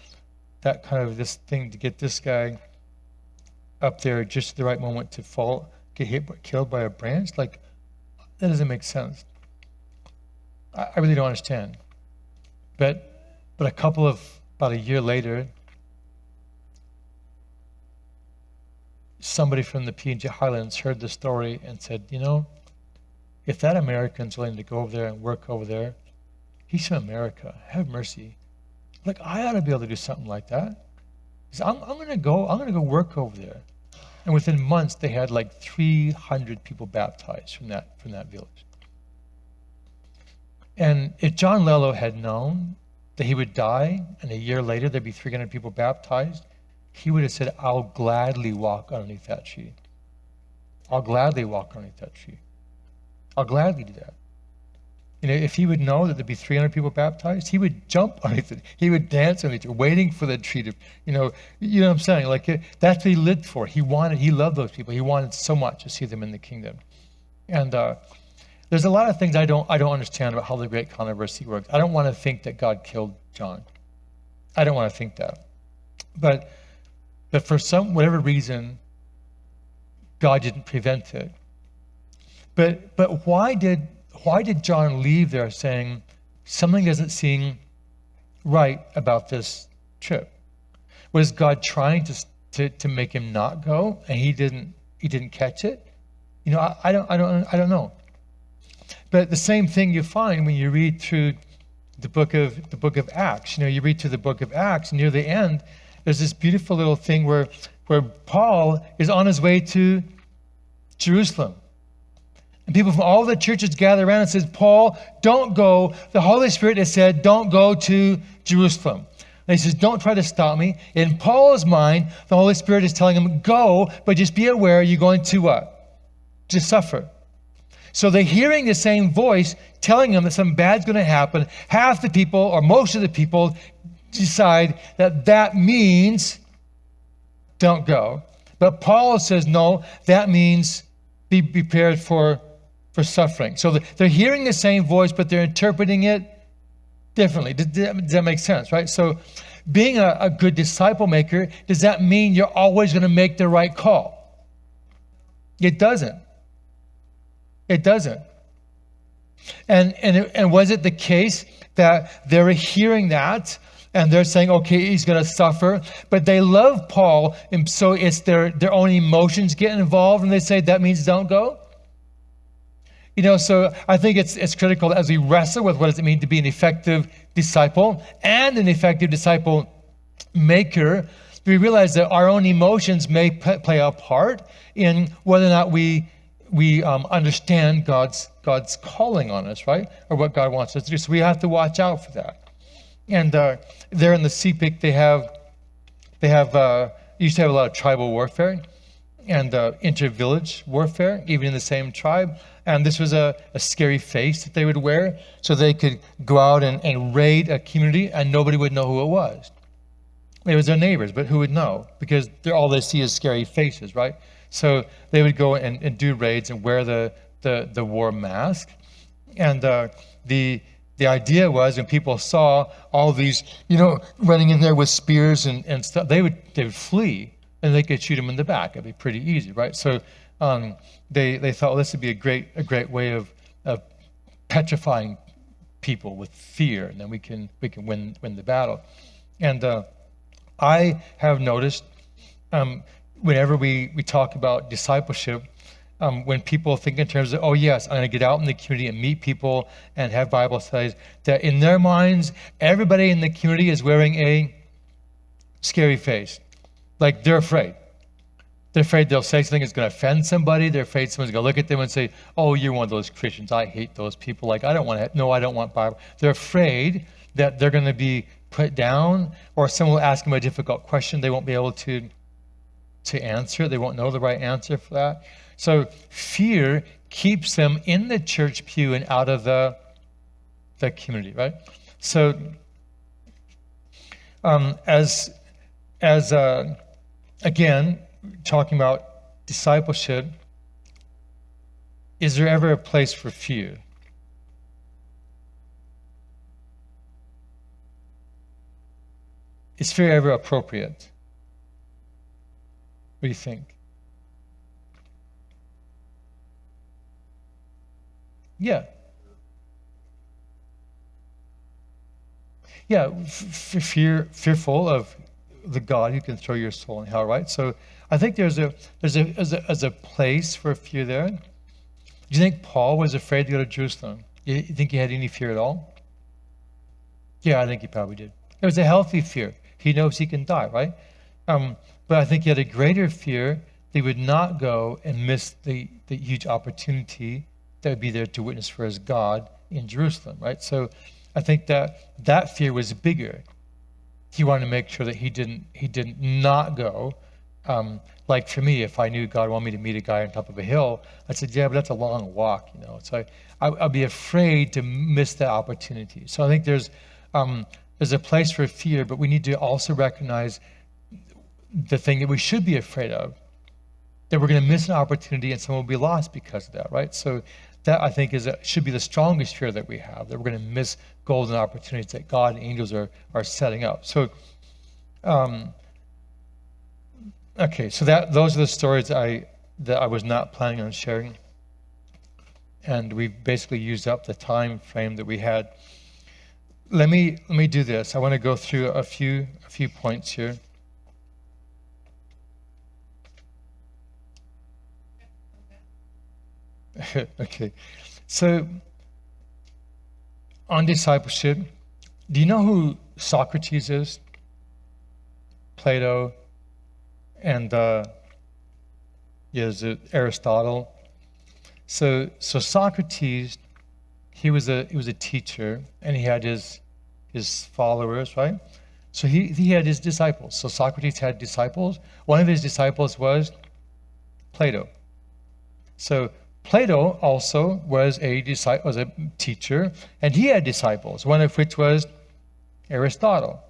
A: that kind of this thing to get this guy up there just at the right moment to fall, get killed by a branch, like, that doesn't make sense. I really don't understand. But about a year later, somebody from the PNG Highlands heard the story and said, if that American's willing to go over there and work over there, he's from America. Have mercy. Like, I ought to be able to do something like that. He said, I'm going to go work over there. And within months, they had like 300 people baptized from that village. And if John Lello had known that he would die, and a year later there'd be 300 people baptized, he would have said, I'll gladly walk underneath that tree. I'll gladly walk underneath that tree. I'll gladly do that. If he would know that there'd be 300 people baptized, he would jump underneath it. He would dance underneath it, waiting for the tree to, you know what I'm saying? Like, that's what he lived for. He loved those people. He wanted so much to see them in the kingdom. And there's a lot of things I don't understand about how the Great Controversy works. I don't want to think that God killed John. I don't want to think that. But for whatever reason, God didn't prevent it. But why did John leave there saying something doesn't seem right about this trip? Was God trying to make him not go, and he didn't catch it? I don't know. But the same thing you find when you read through the book of Acts. You read through the book of Acts, near the end, there's this beautiful little thing where Paul is on his way to Jerusalem. And people from all the churches gather around and says, Paul, don't go. The Holy Spirit has said, don't go to Jerusalem. And he says, don't try to stop me. In Paul's mind, the Holy Spirit is telling him, go, but just be aware you're going to what? To suffer. So they're hearing the same voice telling them that something bad's going to happen. Half the people, or most of the people, decide that means don't go. But Paul says, no, that means be prepared for suffering. So they're hearing the same voice, but they're interpreting it differently. Does that make sense, right? So being a good disciple maker, does that mean you're always going to make the right call? It doesn't. It doesn't. And was it the case that they were hearing that and they're saying, okay, he's going to suffer, but they love Paul, and so it's their own emotions get involved, and they say that means don't go? So I think it's critical as we wrestle with what does it mean to be an effective disciple and an effective disciple maker, we realize that our own emotions may play a part in whether or not we understand God's calling on us, right? Or what God wants us to do. So we have to watch out for that. And there in the CPIC, they used to have a lot of tribal warfare and inter-village warfare, even in the same tribe. And this was a scary face that they would wear, so they could go out and raid a community, and nobody would know who it was. It was their neighbors, but who would know? Because all they see is scary faces, right? So they would go and do raids and wear the war mask. And the idea was when people saw all these, running in there with spears and stuff, they would flee, and they could shoot them in the back. It'd be pretty easy, right? So they thought, well, this would be a great way of petrifying people with fear, and then we can win the battle. And I have noticed whenever we talk about discipleship, when people think in terms of, oh yes, I'm going to get out in the community and meet people and have Bible studies, that in their minds, everybody in the community is wearing a scary face. Like they're afraid. They're afraid they'll say something that's going to offend somebody. They're afraid someone's going to look at them and say, oh, you're one of those Christians. I hate those people. Like, I don't want Bible. They're afraid that they're going to be put down, or someone will ask them a difficult question they won't be able to answer. They won't know the right answer for that. So fear keeps them in the church pew and out of the community, right? So again, talking about discipleship, is there ever a place for fear? Is fear ever appropriate? What do you think? Yeah. Yeah, fearful of the God who can throw your soul in hell, right? So I think there's a place for fear there. Do you think Paul was afraid to go to Jerusalem? You think he had any fear at all? Yeah, I think he probably did. It was a healthy fear. He knows he can die, right? But I think he had a greater fear that he would not go and miss the huge opportunity that would be there to witness for his God in Jerusalem, right? So I think that fear was bigger. He wanted to make sure that he didn't not go. Like for me, if I knew God wanted me to meet a guy on top of a hill, I said, yeah, but that's a long walk, you know. So I'd be afraid to miss that opportunity. So I think there's a place for fear, but we need to also recognize the thing that we should be afraid of, that we're going to miss an opportunity and someone will be lost because of that, right? So that, I think, should be the strongest fear that we have, that we're going to miss golden opportunities that God and angels are setting up. So, okay, so those are the stories that I was not planning on sharing. And we basically used up the time frame that we had. Let me do this. I want to go through a few points here. Okay, so on discipleship, do you know who Socrates is? Plato, and Aristotle. So Socrates, he was a teacher, and he had his followers, right? So he had his disciples. So Socrates had disciples. One of his disciples was Plato. So Plato also was a teacher, and he had disciples, one of which was Aristotle.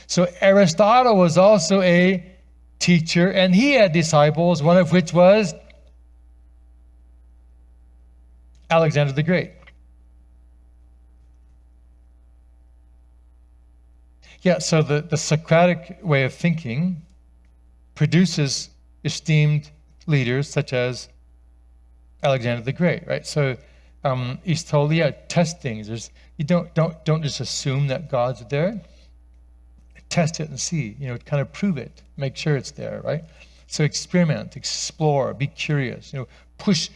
A: So Aristotle was also a teacher, and he had disciples, one of which was Alexander the Great. Yeah, so the Socratic way of thinking produces esteemed leaders such as Alexander the Great, right? So he's told, test things. You don't just assume that God's there. Test it and see, kind of prove it, make sure it's there, right? So experiment, explore, be curious, push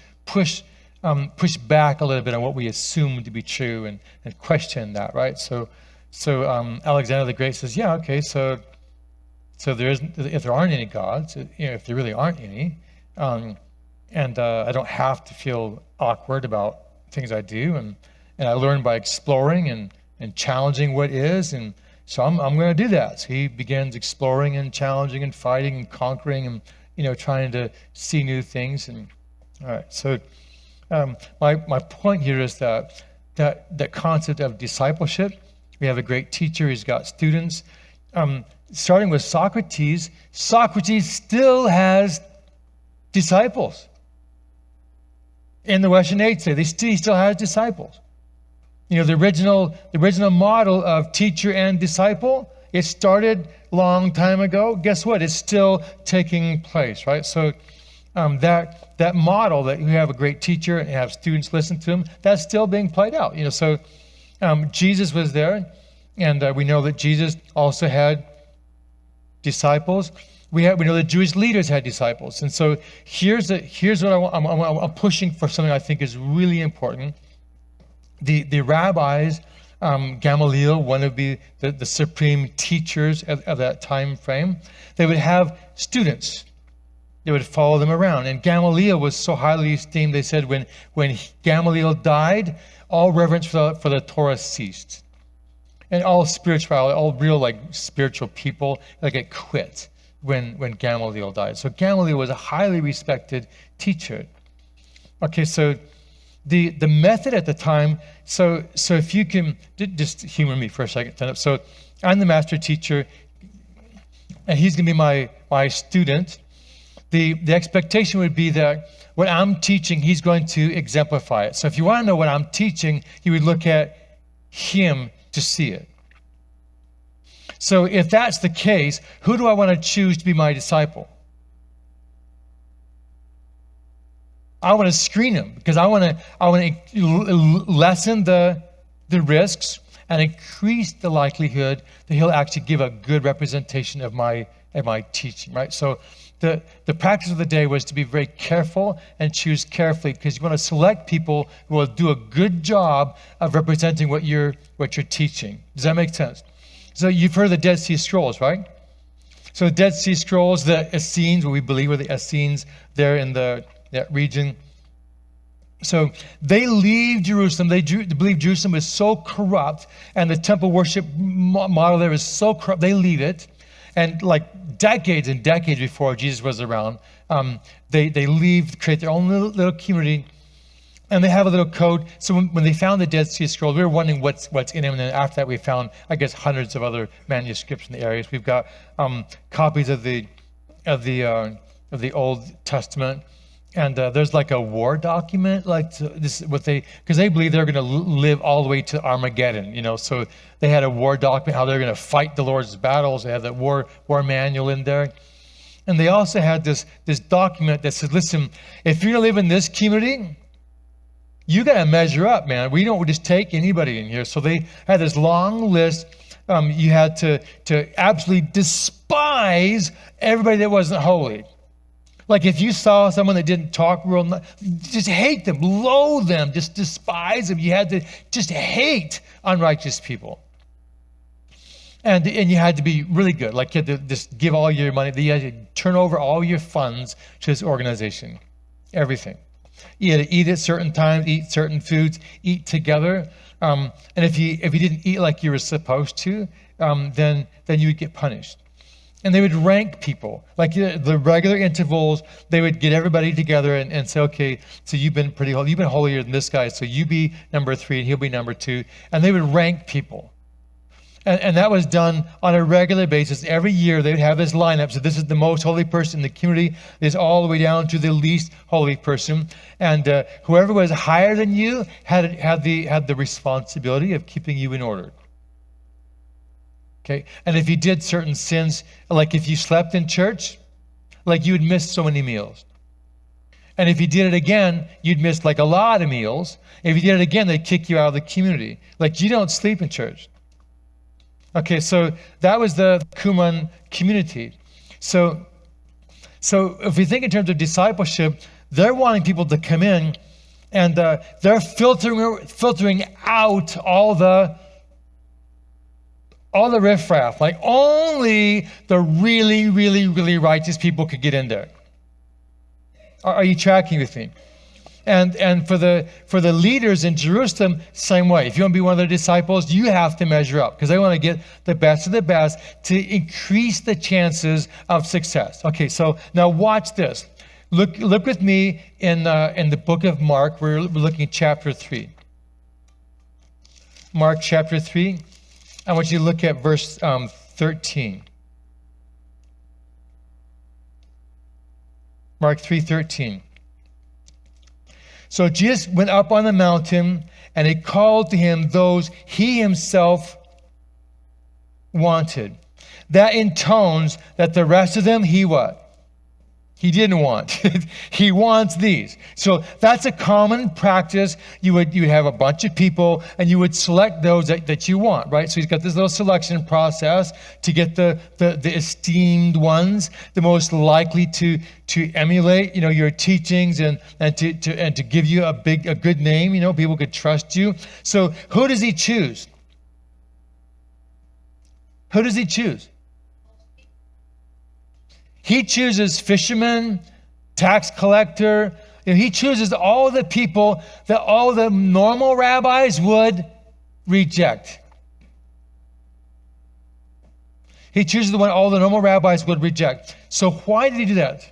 A: back a little bit on what we assume to be true and question that, right? So Alexander the Great says, so if there aren't any gods, if there really aren't any, and I don't have to feel awkward about things I do, and I learn by exploring and challenging what is, and so I'm going to do that. So he begins exploring and challenging and fighting and conquering and trying to see new things. And all right, so my point here is that concept of discipleship. We have a great teacher. He's got students. Starting with Socrates, Socrates still has disciples. In the Western age, he still has disciples. The original model of teacher and disciple, it started a long time ago. Guess what? It's still taking place, right? So that model that you have a great teacher and have students listen to him, that's still being played out. So Jesus was there, and we know that Jesus also had disciples. We know the Jewish leaders had disciples, and so here's what I'm pushing for, something I think is really important. The rabbis, Gamaliel, one of the supreme teachers of that time frame, they would have students. They would follow them around, and Gamaliel was so highly esteemed. They said when Gamaliel died, all reverence for the Torah ceased, and all spirituality, all real spiritual people, it quit when Gamaliel died. So Gamaliel was a highly respected teacher. Okay, so the method at the time, so if you can just humor me for a second. So I'm the master teacher, and he's going to be my student. The expectation would be that what I'm teaching, he's going to exemplify it. So if you want to know what I'm teaching, you would look at him to see it. So if that's the case, who do I want to choose to be my disciple? I want to screen him because I want to lessen the risks, and increase the likelihood that he'll actually give a good representation of my teaching, right? So the practice of the day was to be very careful and choose carefully, because you want to select people who will do a good job of representing what you're teaching. Does that make sense? So you've heard of the Dead Sea Scrolls, right? So the Dead Sea Scrolls, the Essenes, what we believe were the Essenes there in that region. So they leave Jerusalem. They believe Jerusalem is so corrupt, and the temple worship model there is so corrupt. They leave it. And like decades and decades before Jesus was around, they leave, create their own little community, and they have a little code. So when they found the Dead Sea Scrolls, we were wondering what's in them. And then after that, we found, I guess, hundreds of other manuscripts in the areas. We've got copies of the Old Testament. And there's like a war document, like because they believe they're going to live all the way to Armageddon, So they had a war document, how they're going to fight the Lord's battles. They have that war manual in there, and they also had this document that says, "Listen, if you're going to live in this community, you got to measure up, man. We don't just take anybody in here." So they had this long list. You had to absolutely despise everybody that wasn't holy. Like if you saw someone that didn't talk real nice, just hate them, loathe them, just despise them. You had to just hate unrighteous people. And you had to be really good. Like you had to just give all your money. You had to turn over all your funds to this organization. Everything. You had to eat at certain times, eat certain foods, eat together. And if you didn't eat like you were supposed to, then you would get punished. And they would rank people, like the regular intervals. They would get everybody together and say, okay, so you've been pretty holy. You've been holier than this guy, so you be number 3 and he'll be number 2. And they would rank people. And that was done on a regular basis. Every year they would have this lineup. So this is the most holy person in the community. This all the way down to the least holy person. And whoever was higher than you had the responsibility of keeping you in order. Okay, and if you did certain sins, like if you slept in church, like you would miss so many meals. And if you did it again, you'd miss like a lot of meals. If you did it again, they'd kick you out of the community. Like you don't sleep in church. Okay, so that was the Qumran community. So if we think in terms of discipleship, they're wanting people to come in, and they're filtering out all the riffraff. Like only the really, really, really righteous people could get in there. Are you tracking with me? And for the leaders in Jerusalem, same way. If you want to be one of their disciples, you have to measure up, because they want to get the best of the best to increase the chances of success. Okay, so now watch this. Look with me in the book of Mark. We're looking at chapter 3. Mark chapter 3. I want you to look at verse 13. Mark 3:13. So Jesus went up on the mountain, and he called to him those he himself wanted. That intones that the rest of them, he what? He didn't want. He wants these. So that's a common practice. You would have a bunch of people, and you would select those that you want, right? So he's got this little selection process to get the esteemed ones, the most likely to emulate, your teachings and to give you a good name. People could trust you. So who does he choose? Who does he choose? He chooses fishermen, tax collector. He chooses all the people that all the normal rabbis would reject. He chooses the one all the normal rabbis would reject. So why did he do that?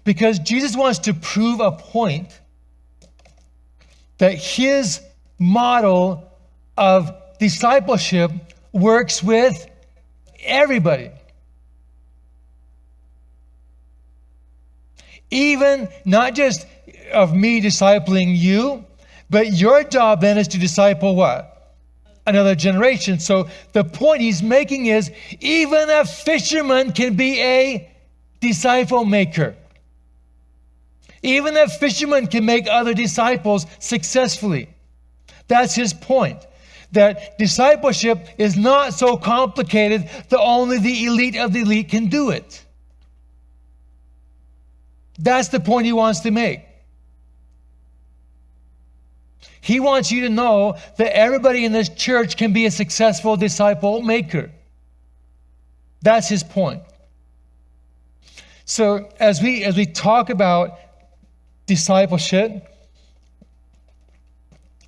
A: Because Jesus wants to prove a point that his model of discipleship works with everybody. Even not just of me discipling you, but your job then is to disciple what? Another generation. So the point he's making is even a fisherman can be a disciple maker. Even a fisherman can make other disciples successfully. That's his point. That discipleship is not so complicated that only the elite of the elite can do it. That's the point he wants to make. He wants you to know that everybody in this church can be a successful disciple maker. That's his point. So as we talk about discipleship,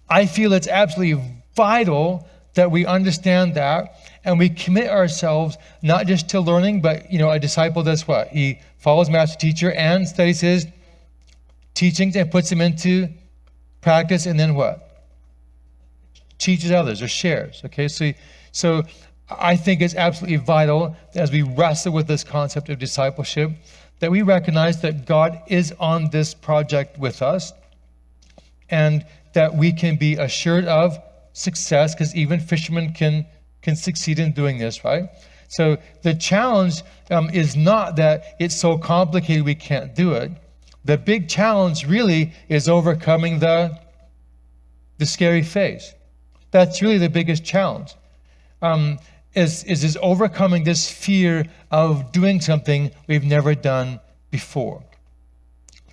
A: I feel it's absolutely vital that we understand that and we commit ourselves not just to learning, but a disciple does what? He follows master teacher and studies his teachings and puts them into practice, and then what? Teaches others or shares. Okay, so I think it's absolutely vital as we wrestle with this concept of discipleship that we recognize that God is on this project with us and that we can be assured of success, because even fishermen can succeed in doing this, right? So the challenge is not that it's so complicated we can't do it. The big challenge really is overcoming the scary phase. That's really the biggest challenge. Is overcoming this fear of doing something we've never done before.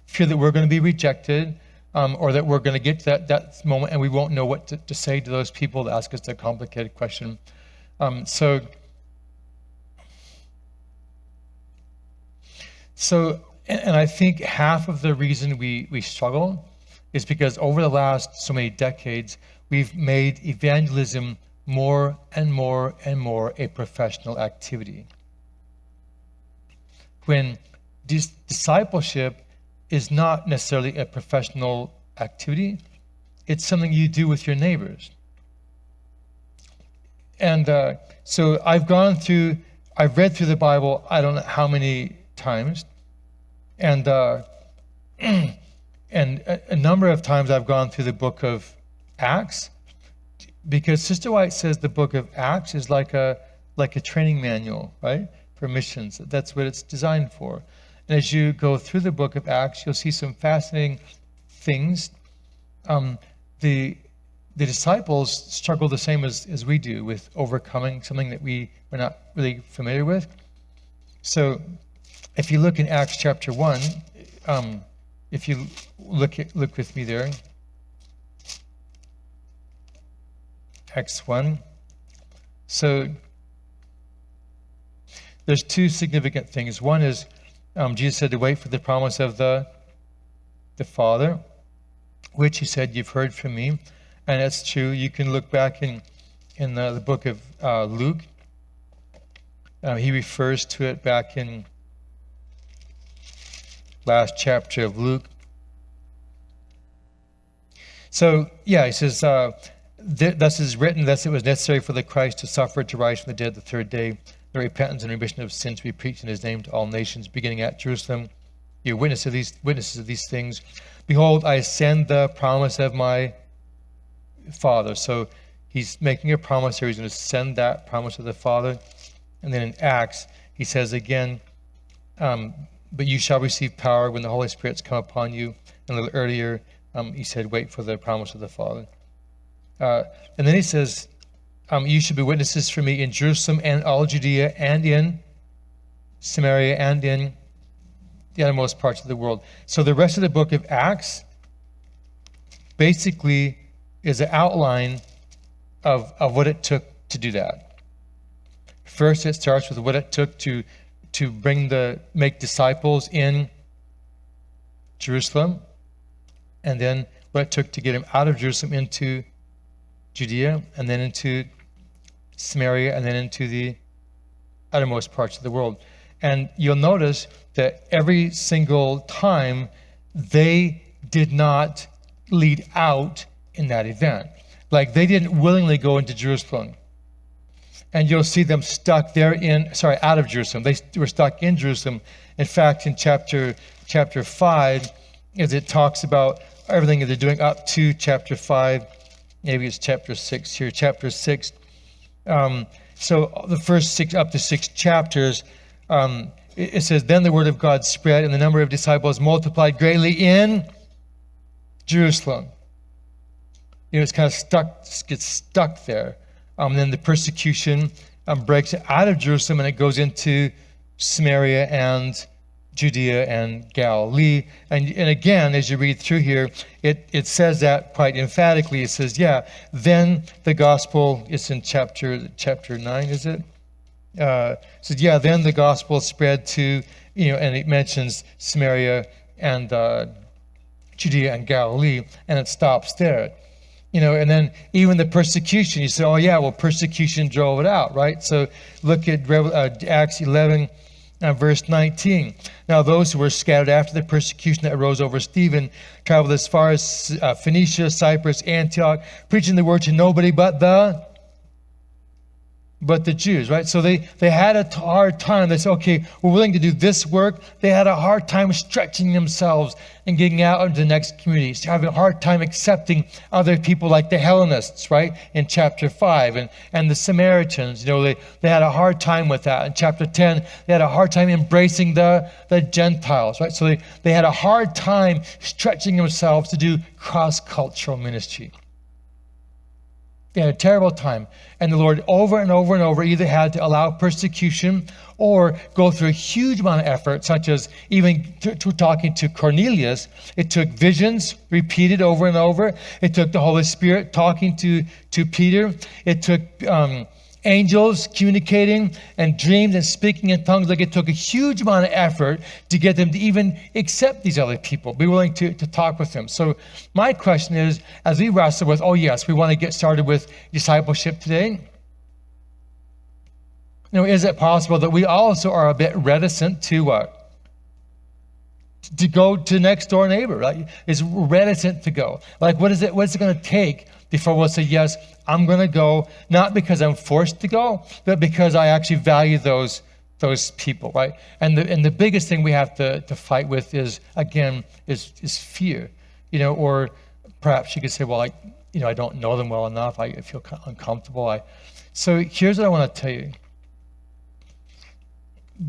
A: Fear that we're going to be rejected, or that we're going to get to that moment and we won't know what to say to those people that ask us a complicated question. So I think half of the reason we struggle is because over the last so many decades, we've made evangelism more and more and more a professional activity. When discipleship is not necessarily a professional activity, it's something you do with your neighbors. And so I've read through the Bible, I don't know how many times, and a number of times I've gone through the book of Acts, because Sister White says the book of Acts is like a training manual, right, for missions. That's what it's designed for. And as you go through the book of Acts, you'll see some fascinating things. The disciples struggle the same as we do with overcoming something that we're not really familiar with. So if you look in Acts chapter 1, if you look with me there, Acts 1. So there's two significant things. One is Jesus said to wait for the promise of the Father, which he said, you've heard from me. And that's true. You can look back in the book of Luke. He refers to it back in last chapter of Luke. So, yeah, he says, thus is written, thus it was necessary for the Christ to suffer, to rise from the dead the third day, the repentance and remission of sins to be preached in his name to all nations, beginning at Jerusalem. You're witnesses of these things. Behold, I send the promise of my Father. So he's making a promise here. He's going to send that promise of the Father. And then in Acts, he says again, but you shall receive power when the Holy Spirit's come upon you. And a little earlier, he said, wait for the promise of the Father. And then he says, you should be witnesses for me in Jerusalem and all Judea and in Samaria and in the uttermost parts of the world. So the rest of the book of Acts basically is an outline of what it took to do that. First, it starts with what it took to make disciples in Jerusalem, and then what it took to get them out of Jerusalem into Judea, and then into Samaria, and then into the uttermost parts of the world. And you'll notice that every single time they did not lead out in that event. Like they didn't willingly go into Jerusalem. And you'll see them stuck there out of Jerusalem. They were stuck in Jerusalem. In fact, in chapter 5, as it talks about everything that they're doing up to chapter 5, maybe it's chapter 6 here, chapter 6. So the first 6 up to 6 chapters, it says, then the word of God spread and the number of disciples multiplied greatly in Jerusalem. It's kind of gets stuck there. Then the persecution breaks out of Jerusalem and it goes into Samaria and Judea and Galilee. And again, as you read through here, it says that quite emphatically. It says, then the gospel, it's in chapter 9, is it? It says, then the gospel spread to, and it mentions Samaria and Judea and Galilee, and it stops there. And then even the persecution, you say, persecution drove it out, right? So look at Acts 11, verse 19. Now those who were scattered after the persecution that arose over Stephen traveled as far as Phoenicia, Cyprus, Antioch, preaching the word to nobody but the Jews, right? So they had a hard time. They said, okay, we're willing to do this work. They had a hard time stretching themselves and getting out into the next communities. Having a hard time accepting other people like the Hellenists, right? In chapter 5. And the Samaritans, they had a hard time with that. In chapter 10, they had a hard time embracing the Gentiles, right? So they had a hard time stretching themselves to do cross-cultural ministry. They had a terrible time. And the Lord over and over and over either had to allow persecution or go through a huge amount of effort, such as even talking to Cornelius. It took visions repeated over and over. It took the Holy Spirit talking to Peter. It took angels communicating and dreams and speaking in tongues. Like it took a huge amount of effort to get them to even accept these other people, be willing to talk with them. So my question is, as we wrestle with, we want to get started with discipleship today. Is it possible that we also are a bit reticent to what? To go to next door neighbor, right? Is reticent to go. Like what's it going to take before we'll say, yes, I'm going to go, not because I'm forced to go, but because I actually value those people, right? And the biggest thing we have to fight with is fear, or perhaps you could say, well, I don't know them well enough. I feel uncomfortable. So here's what I want to tell you.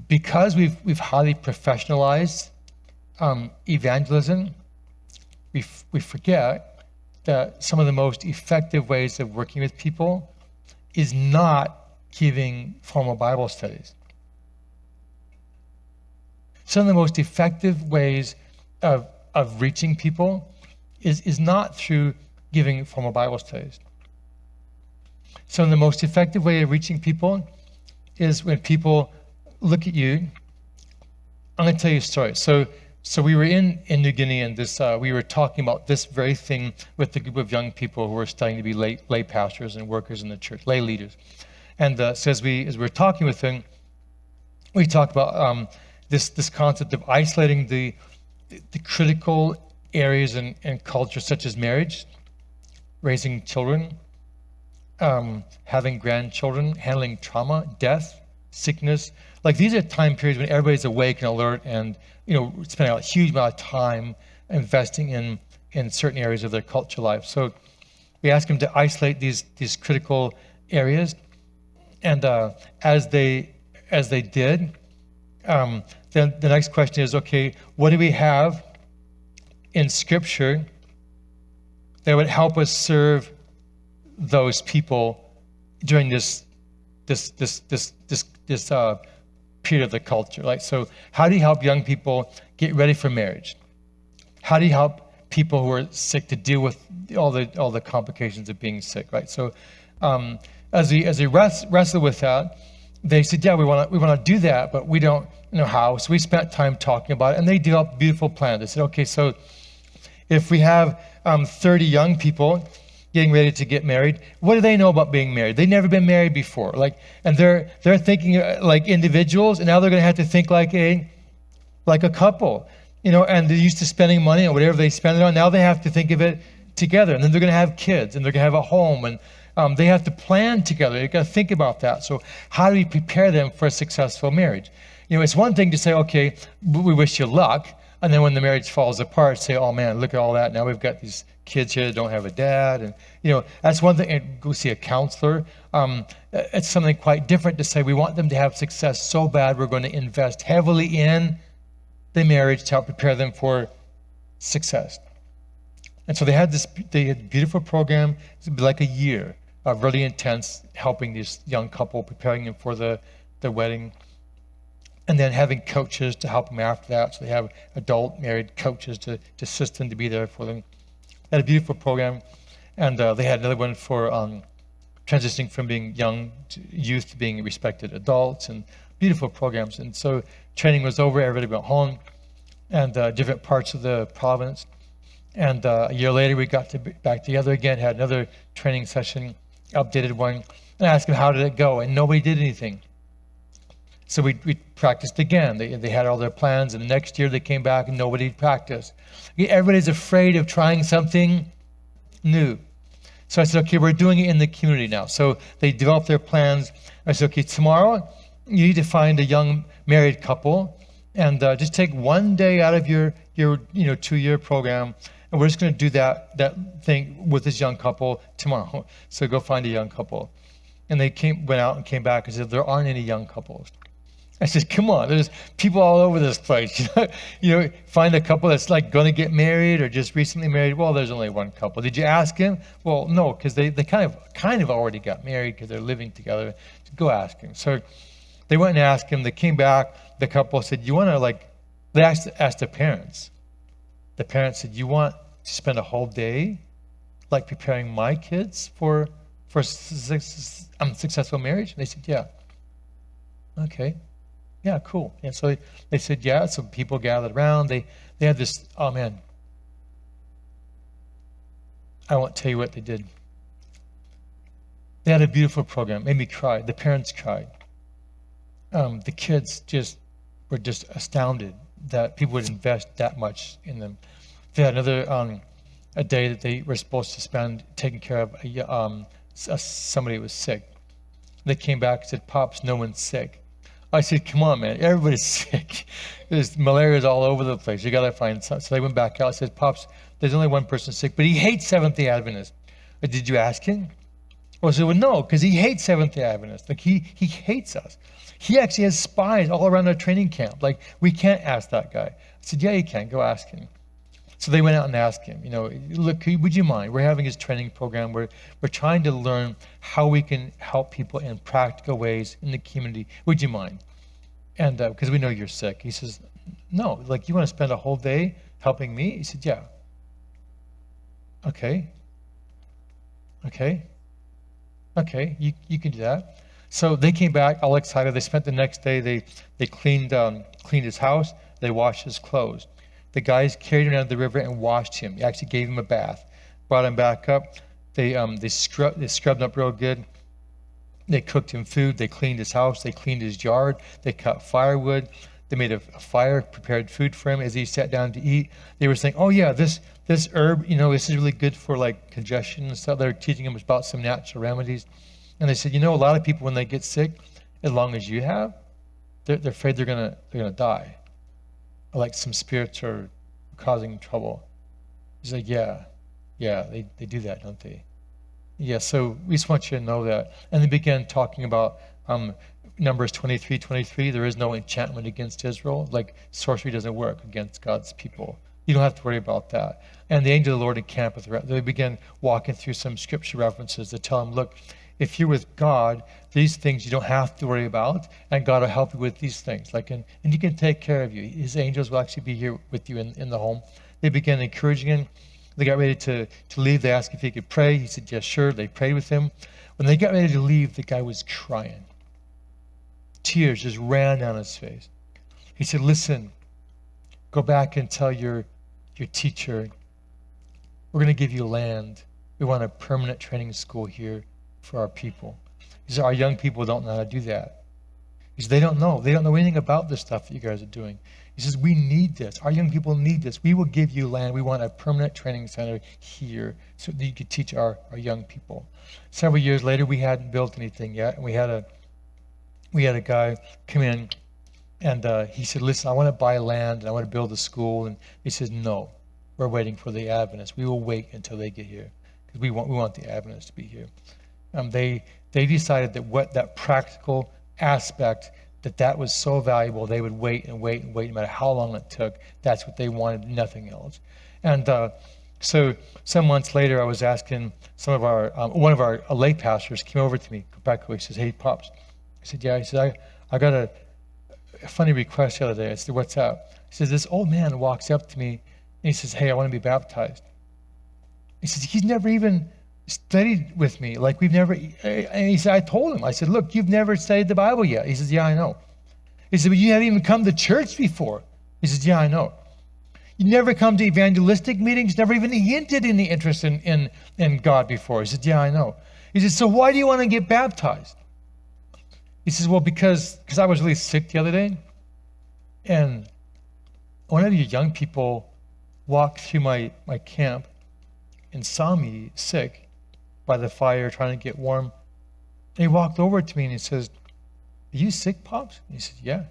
A: Because we've highly professionalized evangelism, we forget that some of the most effective ways of working with people is not giving formal Bible studies. Some of the most effective ways of reaching people is not through giving formal Bible studies. Some of the most effective way of reaching people is when people look at you. I'm going to tell you a story. So we were in New Guinea, and we were talking about this very thing with a group of young people who were studying to be lay pastors and workers in the church, lay leaders. And so as we were talking with them, we talked about this concept of isolating the critical areas and culture, such as marriage, raising children, having grandchildren, handling trauma, death, sickness. Like these are time periods when everybody's awake and alert and spending a huge amount of time investing in certain areas of their culture life. So we asked them to isolate these critical areas, and as they did, then the next question is, okay, what do we have in Scripture that would help us serve those people during this period of the culture? Like, so how do you help young people get ready for marriage? How do you help people who are sick to deal with all the complications of being sick, right? So as we wrestle with that, they said, we want to do that, but we don't know how. So we spent time talking about it, and they developed a beautiful plan. They said, okay, so if we have 30 young people getting ready to get married, what do they know about being married? They've never been married before. And they're thinking like individuals, and now they're going to have to think like a couple, and they're used to spending money on whatever they spend it on. Now they have to think of it together, and then they're going to have kids, and they're going to have a home, and they have to plan together. You've got to think about that. So how do we prepare them for a successful marriage? It's one thing to say, okay, we wish you luck, And then when the marriage falls apart, say, oh man, look at all that. Now we've got these kids here that don't have a dad. And, that's one thing. And go see a counselor. It's something quite different to say we want them to have success so bad we're going to invest heavily in the marriage to help prepare them for success. And so they had a beautiful program. It would be like a year of really intense helping this young couple, preparing them for the wedding. And then having coaches to help them after that. So they have adult married coaches to assist them, to be there for them. They had a beautiful program. And they had another one for transitioning from being young youth to being respected adults, and beautiful programs. And so training was over, everybody went home, and different parts of the province. And a year later, we got back together again, had another training session, updated one, and asked them how did it go, and nobody did anything. So we practiced again. They had all their plans, and the next year they came back and nobody practiced. Everybody's afraid of trying something new. So I said, okay, we're doing it in the community now. So they developed their plans. I said, okay, tomorrow you need to find a young married couple and just take one day out of your 2-year program, and we're just going to do that thing with this young couple tomorrow. So go find a young couple. And they went out and came back and said, there aren't any young couples. I said, come on, there's people all over this place. Find a couple that's like going to get married or just recently married. Well, there's only one couple. Did you ask him? Well, no, because they kind of already got married because they're living together. Go ask him. So they went and asked him. They came back. The couple said, you want to they asked the parents. The parents said, you want to spend a whole day preparing my kids for successful marriage? And they said, yeah. Okay. Yeah, cool. And so they said, yeah. So people gathered around. They had this, oh man, I won't tell you what they did. They had a beautiful program. Made me cry. The parents cried. The kids were just astounded that people would invest that much in them. They had another a day that they were supposed to spend taking care of somebody who was sick. They came back and said, Pops, no one's sick. I said, come on, man, everybody's sick. There's malaria all over the place. You got to find some. So they went back out and said, Pops, there's only one person sick, but he hates Seventh-day Adventists. Did you ask him? Well, I said, well, no, because he hates Seventh-day Adventists. He hates us. He actually has spies all around our training camp. We can't ask that guy. I said, yeah, you can. Go ask him. So they went out and asked him, look, would you mind? We're having his training program. We're trying to learn how we can help people in practical ways in the community. Would you mind? And because we know you're sick. He says, no, you want to spend a whole day helping me? He said, yeah. Okay, you can do that. So they came back all excited. They spent the next day, they cleaned his house. They washed his clothes. The guys carried him down to the river and washed him. They actually gave him a bath, brought him back up. They scrubbed him up real good. They cooked him food. They cleaned his house. They cleaned his yard. They cut firewood. They made a fire, prepared food for him as he sat down to eat. They were saying, oh yeah, this herb, this is really good for congestion and stuff. They were teaching him about some natural remedies. And they said, a lot of people when they get sick, as long as you have, they're afraid they're gonna die. Some spirits are causing trouble. He's like, yeah, they do that, don't they? Yeah, so we just want you to know that. And they began talking about Numbers 23:23. There is no enchantment against Israel. Sorcery doesn't work against God's people. You don't have to worry about that. And the angel of the Lord encampeth around. They began walking through some scripture references to tell them, look, if you're with God, these things you don't have to worry about, and God will help you with these things. And you can take care of you. His angels will actually be here with you in the home. They began encouraging him. They got ready to leave. They asked if he could pray. He said, yes, sure. They prayed with him. When they got ready to leave, the guy was crying. Tears just ran down his face. He said, listen, go back and tell your teacher, we're going to give you land. We want a permanent training school here for our people. He said, our young people don't know how to do that. He said, they don't know. They don't know anything about the stuff that you guys are doing. He says, we need this. Our young people need this. We will give you land. We want a permanent training center here so that you could teach our young people. Several years later, we hadn't built anything yet, and we had a guy come in And he said, listen, I want to buy land and I want to build a school. And he says, no, we're waiting for the Adventists. We will wait until they get here because we want the Adventists to be here. They decided that that practical aspect, that was so valuable, they would wait and wait and wait no matter how long it took. That's what they wanted, nothing else. And so some months later, I was asking one of our lay pastors came over to me, Quebec. He says, hey, Pops. I said, yeah. He said, I got a funny request the other day. I said, what's up? He says, this old man walks up to me and he says, hey, I want to be baptized. He says, he's never even studied with me. Like we've never, and he said, I told him, I said, look, you've never studied the Bible yet. He says, yeah, I know. He said, but you haven't even come to church before. He says, yeah, I know. You never come to evangelistic meetings, never even hinted any interest in God before. He said, yeah, I know. He said, so why do you want to get baptized? He says, well, because I was really sick the other day, and one of you young people walked through my camp and saw me sick by the fire trying to get warm. And he walked over to me and he says, are you sick, Pops? And he said, yeah.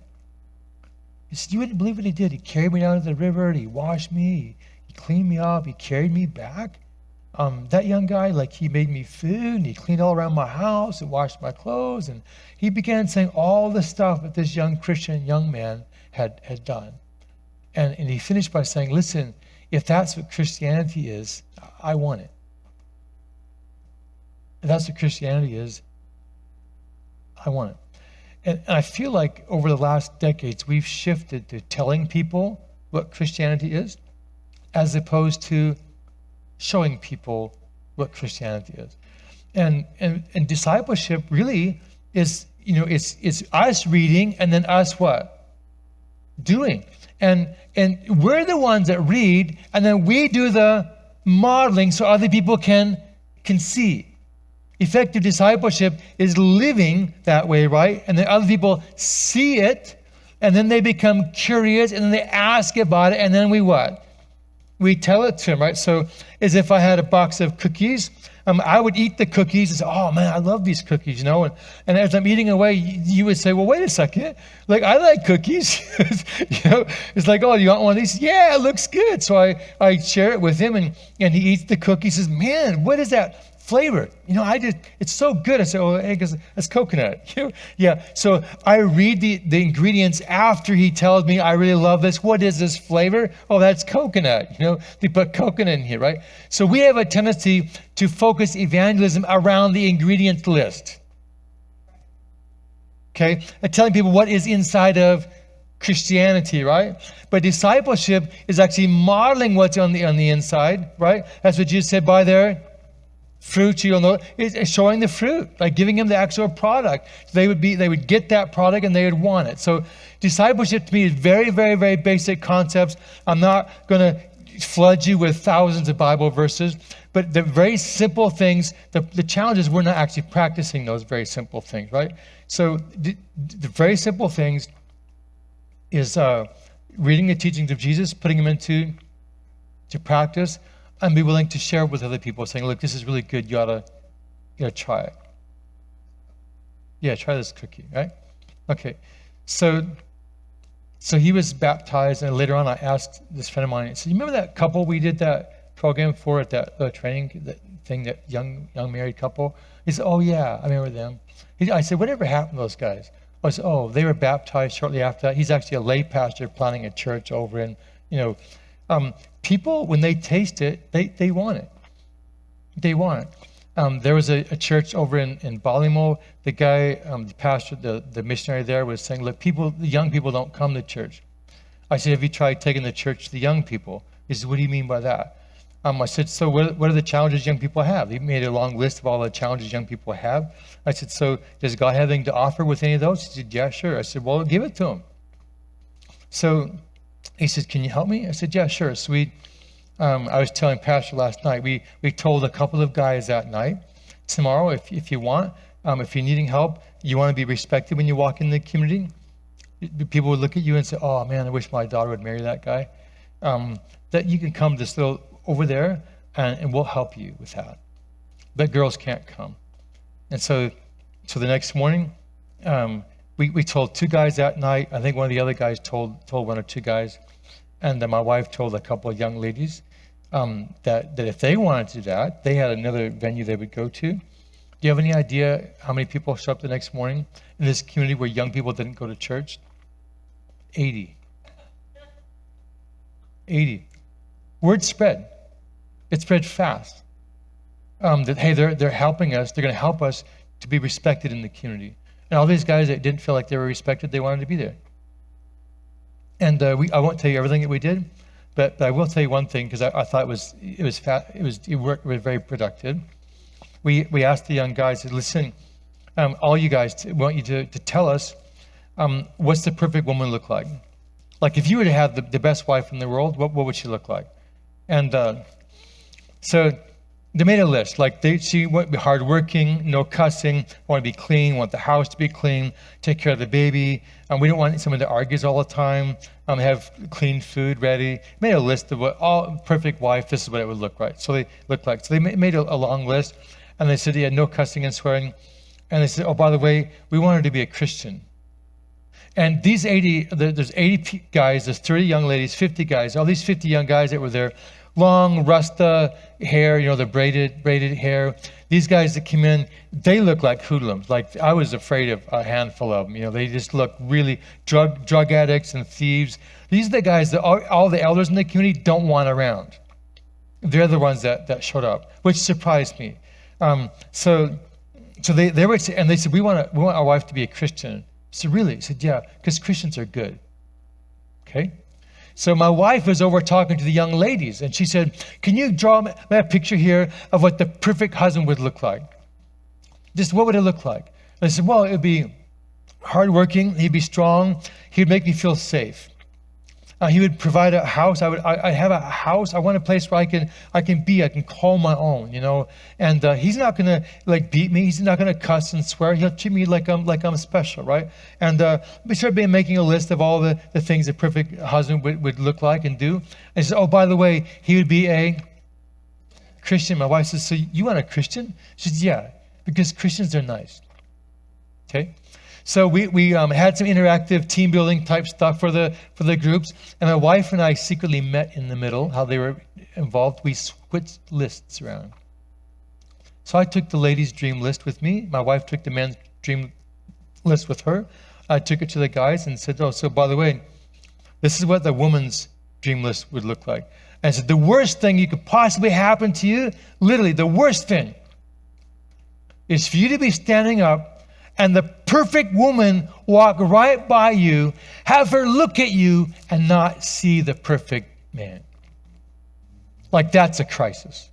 A: He said, you wouldn't believe what he did. He carried me down to the river, and he washed me, he cleaned me up, he carried me back. That young guy, like he made me food and he cleaned all around my house and washed my clothes. And he began saying all the stuff that this young Christian young man had done. And he finished by saying, listen, if that's what Christianity is, I want it. If that's what Christianity is, I want it. And I feel like over the last decades, we've shifted to telling people what Christianity is, as opposed to showing people what Christianity is. And discipleship really is, it's us reading and then us what? Doing. And we're the ones that read, and then we do the modeling so other people can see. Effective discipleship is living that way, right? And then other people see it, and then they become curious, and then they ask about it, and then we what? We tell it to them, right? So as if I had a box of cookies, I would eat the cookies and say, oh man, I love these cookies, And as I'm eating away, you would say, well, wait a second. Like, I like cookies. It's like, oh, you want one of these? Yeah, it looks good. So I share it with him, and he eats the cookies. Says, man, what is that flavor? It's so good. I say, oh, hey, that's coconut. Yeah. So I read the ingredients after he tells me, I really love this. What is this flavor? Oh, that's coconut. They put coconut in here, right? So we have a tendency to focus evangelism around the ingredient list. Okay? And telling people what is inside of Christianity, right? But discipleship is actually modeling what's on the inside, right? That's what Jesus said, by their fruit you'll know. It's showing the fruit, like giving them the actual product. They would get that product and they would want it. So discipleship to me is very, very, very basic concepts. I'm not going to flood you with thousands of Bible verses, but the very simple things, the challenge is we're not actually practicing those very simple things, right? So the very simple things is reading the teachings of Jesus, putting them into practice, and be willing to share with other people, saying, look, this is really good. You ought to try it. Yeah, try this cookie, right? Okay. So he was baptized, and later on I asked this friend of mine, I said, you remember that couple we did that program for at that training, that thing, that young married couple? He said, oh yeah, I remember them. I said, whatever happened to those guys? I said, oh, they were baptized shortly after that. He's actually a lay pastor planning a church over in, people, when they taste it, they want it. They want it. There was a church over in Balimo. The guy, the pastor, the missionary there was saying, look, the young people don't come to church. I said, have you tried taking the church to the young people? He said, what do you mean by that? I said, so what are the challenges young people have? He made a long list of all the challenges young people have. I said, so does God have anything to offer with any of those? He said, yeah, sure. I said, well, give it to him. So he said, can you help me? I said, yeah, sure. So I was telling Pastor last night, we told a couple of guys that night, tomorrow, if you want, if you're needing help, you want to be respected when you walk in the community, people would look at you and say, oh man, I wish my daughter would marry that guy. That you can come this little over there and we'll help you with that. But girls can't come. And so the next morning, We told 2 guys that night. I think one of the other guys told 1 or 2 guys. And then my wife told a couple of young ladies that if they wanted to do that, they had another venue they would go to. Do you have any idea how many people showed up the next morning in this community where young people didn't go to church? 80. 80. Word spread. It spread fast. That, hey, they're helping us. They're going to help us to be respected in the community. And all these guys that didn't feel like they were respected, they wanted to be there. And I won't tell you everything that we did, but I will tell you one thing, because I thought it worked very productive. We asked the young guys, listen, all you guys, we want you to tell us what's the perfect woman look like? Like if you were to have the best wife in the world, what would she look like? And so they made a list. Like she want to be hardworking, no cussing, want to be clean, want the house to be clean, take care of the baby. We don't want someone that argues all the time. Have clean food ready. Made a list of what all perfect wife. This is what it would look like. So they looked like. So they made a long list, and they said, yeah, no cussing and swearing. And they said, oh, by the way, we want her to be a Christian. And these 80, there's 80 guys, there's 30 young ladies, 50 guys. All these 50 young guys that were there, long Rasta hair, the braided hair. These guys that came in, they look like hoodlums. Like I was afraid of a handful of them. They just look really drug addicts and thieves. These are the guys that all the elders in the community don't want around. They're the ones that showed up, which surprised me. So they were, and they said, we want our wife to be a Christian. I said, really? I said, yeah, because Christians are good. Okay. So my wife was over talking to the young ladies, and she said, can you draw me a picture here of what the perfect husband would look like? Just what would it look like? And I said, well, it would be hardworking. He'd be strong. He'd make me feel safe. He would provide a house. I have a house. I want a place where I can call my own, And he's not gonna beat me. He's not gonna cuss and swear. He'll treat me like I'm special, right? And we started making a list of all the things a perfect husband would look like and do. And he said, oh, by the way, he would be a Christian. My wife says, so you want a Christian? She says, yeah, because Christians are nice. Okay. So we had some interactive team building type stuff for the groups, and my wife and I secretly met in the middle. How they were involved, we switched lists around. So I took the ladies' dream list with me. My wife took the men's dream list with her. I took it to the guys and said, oh, so by the way, this is what the woman's dream list would look like. And I said, the worst thing you could possibly happen to you, literally the worst thing, is for you to be standing up and the perfect woman walk right by you, have her look at you and not see the perfect man. Like that's a crisis.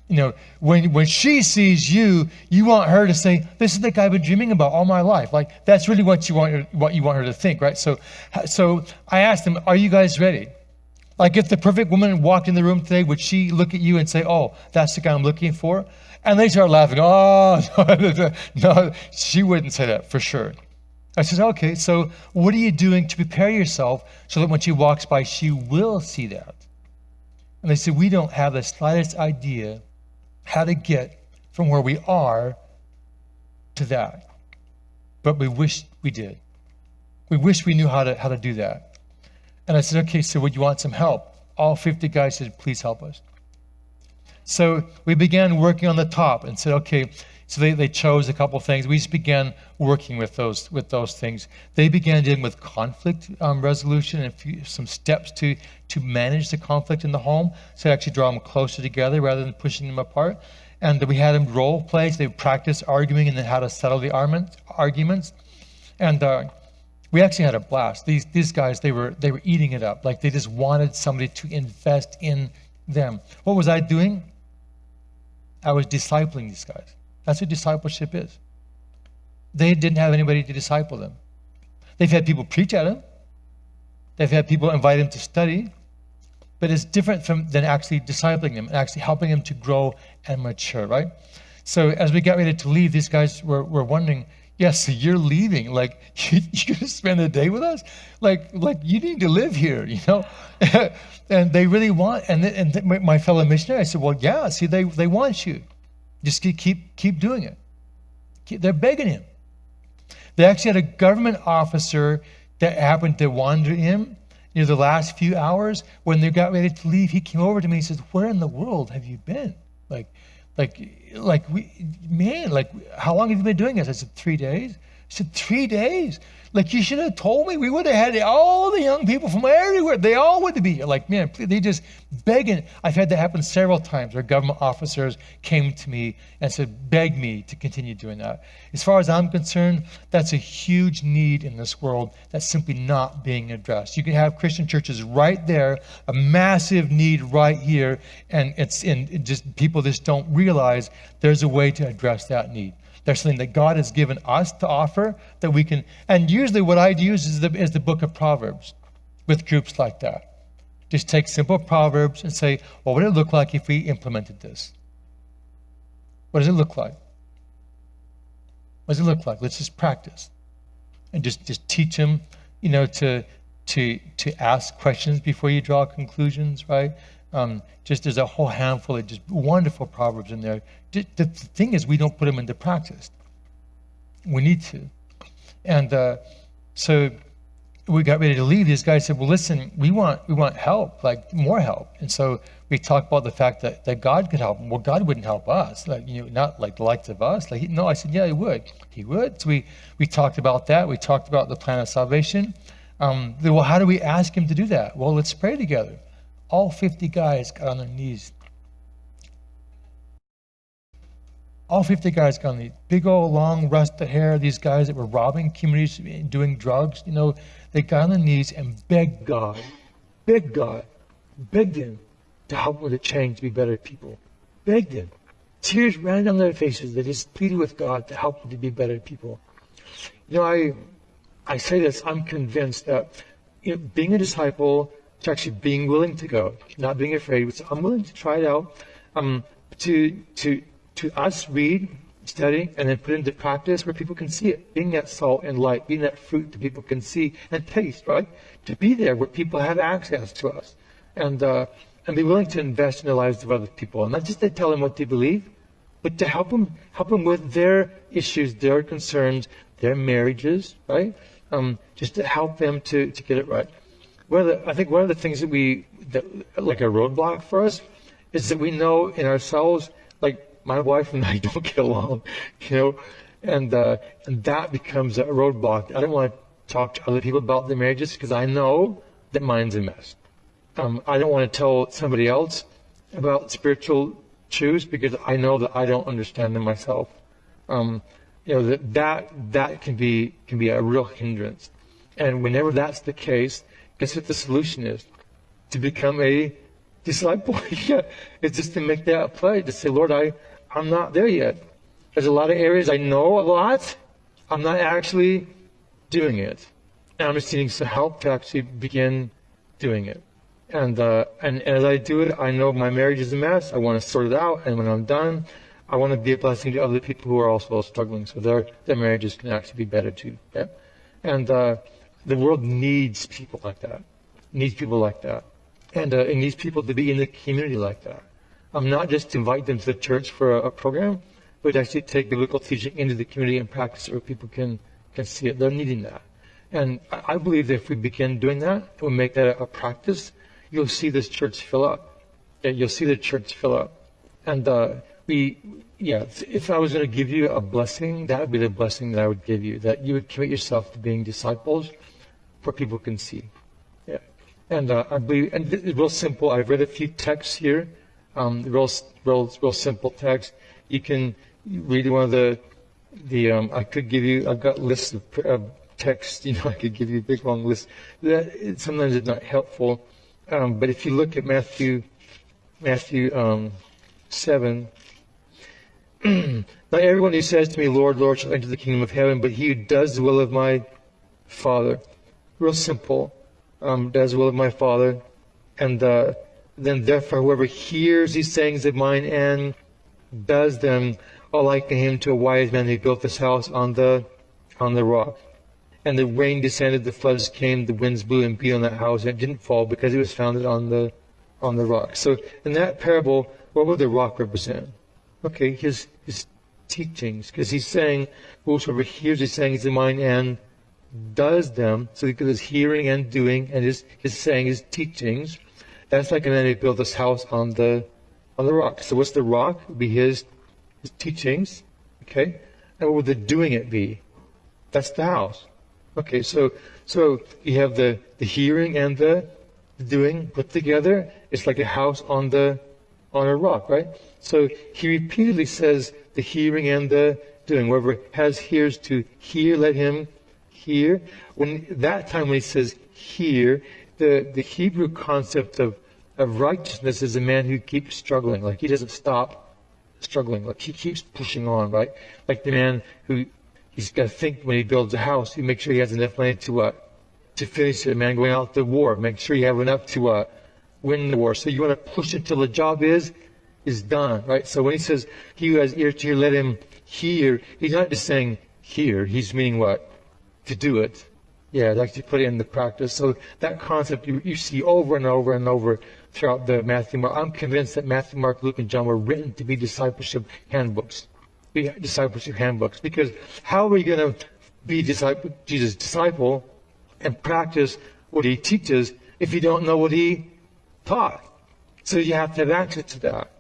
A: When she sees you, you want her to say, this is the guy I've been dreaming about all my life. Like that's really what you want her to think, right? So I asked them, are you guys ready? Like if the perfect woman walked in the room today, would she look at you and say, oh, that's the guy I'm looking for? And they started laughing. Oh, no, she wouldn't say that for sure. I said, okay, so what are you doing to prepare yourself so that when she walks by, she will see that? And they said, we don't have the slightest idea how to get from where we are to that. But we wish we did. We wish we knew how to do that. And I said, okay, so would you want some help? All 50 guys said, please help us. So we began working on the top and said, okay, so they chose a couple things. We just began working with those things. They began dealing with conflict resolution and some steps to manage the conflict in the home, so actually draw them closer together rather than pushing them apart. And we had them role play, so they practiced arguing and then how to settle the arguments. And we actually had a blast. These guys, they were eating it up. Like they just wanted somebody to invest in them. What was I doing? I was discipling these guys. That's what discipleship is. They didn't have anybody to disciple them. They've had people preach at them. They've had people invite them to study. But it's different than actually discipling them and actually helping them to grow and mature, right? So as we got ready to leave, these guys were wondering, yes, so you're leaving. Like, you're going to spend the day with us? Like you need to live here, And they really want, and my fellow missionary, I said, well, yeah, see, they want you. Just keep doing it. They're begging him. They actually had a government officer that happened to wander in near the last few hours. When they got ready to leave, he came over to me and says, "Where in the world have you been? Like, how long have you been doing this?" I said, 3 days. He said, 3 days? Like, you should have told me. We would have had all the young people from everywhere. They all would be here. Like, man, they just begging. I've had that happen several times where government officers came to me and said, beg me to continue doing that. As far as I'm concerned, that's a huge need in this world that's simply not being addressed. You can have Christian churches right there, a massive need right here, and people just don't realize there's a way to address that need. There's something that God has given us to offer that we can, and usually what I'd use is the book of Proverbs with groups like that. Just take simple Proverbs and say, well, what would it look like if we implemented this? What does it look like? What does it look like? Let's just practice. And just teach them, to ask questions before you draw conclusions, right? Just there's a whole handful of just wonderful Proverbs in there. The thing is, we don't put them into practice. We need to. And so we got ready to leave. These guys said, well, listen, we want help, like more help. And so we talked about the fact that God could help. Well, God wouldn't help us, not like the likes of us. No, I said, yeah, he would. He would. So we talked about that. We talked about the plan of salvation. Well, how do we ask him to do that? Well, let's pray together. All 50 guys got on their knees. All 50 guys got on the big old long rusted hair. These guys that were robbing communities, doing drugs, they got on their knees and begged God, begged him to help them to change, to be better people. Begged him. Tears ran down their faces. They just pleaded with God to help them to be better people. I say this, I'm convinced that being a disciple, to actually being willing to go, not being afraid. So I'm willing to try it out. To us read, study, and then put it into practice where people can see it. Being that salt and light, being that fruit that people can see and taste, right? To be there where people have access to us, and be willing to invest in the lives of other people, and not just to tell them what they believe, but to help them with their issues, their concerns, their marriages, right? Just to help them to get it right. I think one of the things that like a roadblock for us is that we know in ourselves, like my wife and I don't get along, and that becomes a roadblock. I don't want to talk to other people about their marriages because I know that mine's a mess. I don't want to tell somebody else about spiritual truths because I know that I don't understand them myself. That can be a real hindrance. And whenever that's the case, guess what the solution is? To become a disciple. Yeah, it's just to make that play, to say, Lord, I'm not there yet. There's a lot of areas I know a lot. I'm not actually doing it. And I'm just needing some help to actually begin doing it. And as I do it, I know my marriage is a mess. I want to sort it out. And when I'm done, I want to be a blessing to other people who are also struggling so their marriages can actually be better too. Yeah? And the world needs people like that. Needs people like that. And it needs people to be in the community like that. Not just to invite them to the church for a program, but actually take biblical teaching into the community and practice it where people can see it. They're needing that. And I believe that if we begin doing that, we'll make that a practice, you'll see this church fill up. Yeah, you'll see the church fill up. And if I was going to give you a blessing, that would be the blessing that I would give you, that you would commit yourself to being disciples where people can see. Yeah. And I believe, and it's real simple. I've read a few texts here, real simple text. You can read one of the I could give you, I've got lists of texts, I could give you a big long list. Sometimes it's not helpful. But if you look at Matthew 7, not everyone who says to me, Lord, Lord, shall enter the kingdom of heaven, but he who does the will of my Father. Real simple. Does the will of my Father. And then therefore whoever hears these sayings of mine and does them, I'll liken him to a wise man who built this house on the rock. And the rain descended, the floods came, the winds blew and beat on that house, and it didn't fall because it was founded on the rock. So in that parable, what would the rock represent? Okay, his teachings. Because he's saying, whosoever hears these sayings of mine and does them, so because his hearing and doing, and his saying, his teachings, that's like a man who built this house on the rock. So what's the rock? It would be his teachings, okay? And what would the doing it be? That's the house. Okay, so you have the hearing and the doing put together. It's like a house on a rock, right? So he repeatedly says the hearing and the doing. Whoever has ears to hear, let him hear. When he says hear, the Hebrew concept of righteousness is a man who keeps struggling, like he doesn't stop struggling, like he keeps pushing on, right? Like the man who he's got to think when he builds a house, he makes sure he has enough money to finish it. A man going out to war, make sure you have enough to win the war. So you want to push until the job is done, right? So when he says he who has ear to hear, let him hear, he's not just saying hear, he's meaning what? To do it. Yeah, like to put it into practice. So that concept you see over and over and over throughout the Matthew, Mark. I'm convinced that Matthew, Mark, Luke, and John were written to be discipleship handbooks. Because how are you going to be Jesus' disciple and practice what he teaches if you don't know what he taught? So you have to have access to that.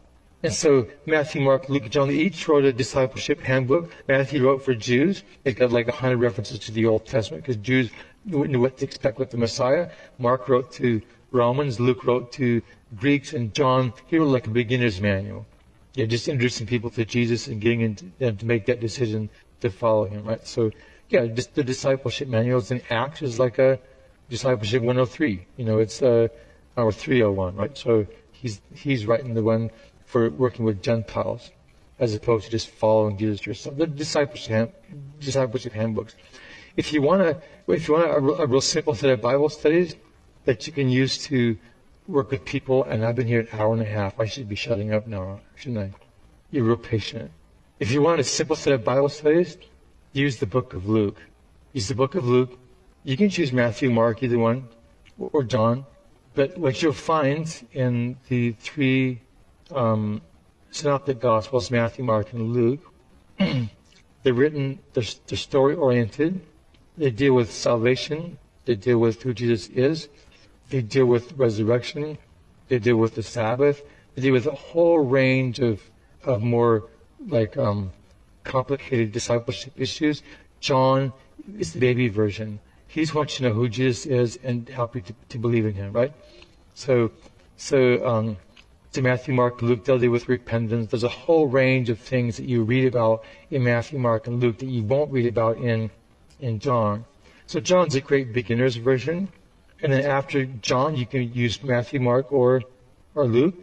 A: And so Matthew, Mark, Luke, and John, they each wrote a discipleship handbook. Matthew wrote for Jews. It's got like 100 references to the Old Testament because Jews knew what to expect with the Messiah. Mark wrote to Romans, Luke wrote to Greeks, and John, he wrote like a beginner's manual. Yeah, just introducing people to Jesus and getting them to make that decision to follow him, right? So, yeah, just the discipleship manuals in Acts is like a discipleship 103. It's our 301, right? So he's writing the one for working with Gentiles as opposed to just following Jesus yourself. The discipleship handbooks. If you want a real simple set of Bible studies that you can use to work with people, and I've been here an hour and a half. I should be shutting up now, shouldn't I? You're real patient. If you want a simple set of Bible studies, use the book of Luke. Use the book of Luke. You can choose Matthew, Mark, either one, or John. But what you'll find in the three synoptic Gospels, Matthew, Mark, and Luke, they're story-oriented. They deal with salvation. They deal with who Jesus is. They deal with resurrection. They deal with the Sabbath. They deal with a whole range of more like complicated discipleship issues. John is the baby version. He just wants you to know who Jesus is and help you to believe in him, right? So Matthew, Mark, Luke, they'll deal with repentance. There's a whole range of things that you read about in Matthew, Mark, and Luke that you won't read about in John. So John's a great beginner's version. And then after John, you can use Matthew, Mark, or Luke.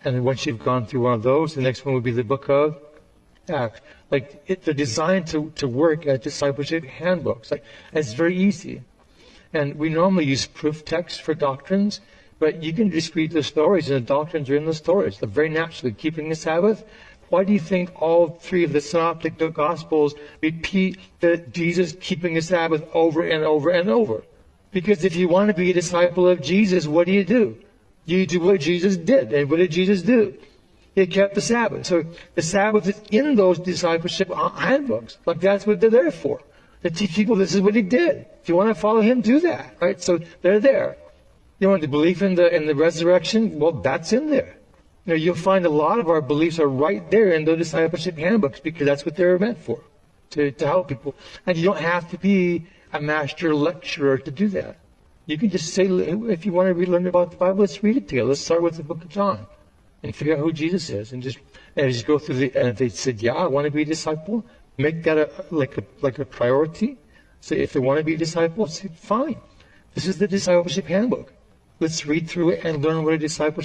A: And then once you've gone through one of those, the next one would be the book of Acts. They're designed to work as discipleship handbooks. And it's very easy. And we normally use proof texts for doctrines, but you can just read the stories, and the doctrines are in the stories. They're very naturally keeping the Sabbath. Why do you think all three of the synoptic Gospels repeat that Jesus keeping the Sabbath over and over and over? Because if you want to be a disciple of Jesus, what do? You do what Jesus did. And what did Jesus do? He kept the Sabbath. So the Sabbath is in those discipleship handbooks. That's what they're there for. To teach people this is what he did. If you want to follow him, do that. Right? So they're there. You want the belief in the resurrection? Well, that's in there. You'll find a lot of our beliefs are right there in the discipleship handbooks because that's what they're meant for, to help people. And you don't have to be a master lecturer to do that. You can just say, if you want to learn about the Bible, let's read it together. Let's start with the book of John and figure out who Jesus is, and just go through and if they said, yeah, I want to be a disciple, make that like a priority. So if they want to be a disciple, say, fine. This is the discipleship handbook. Let's read through it and learn what a disciple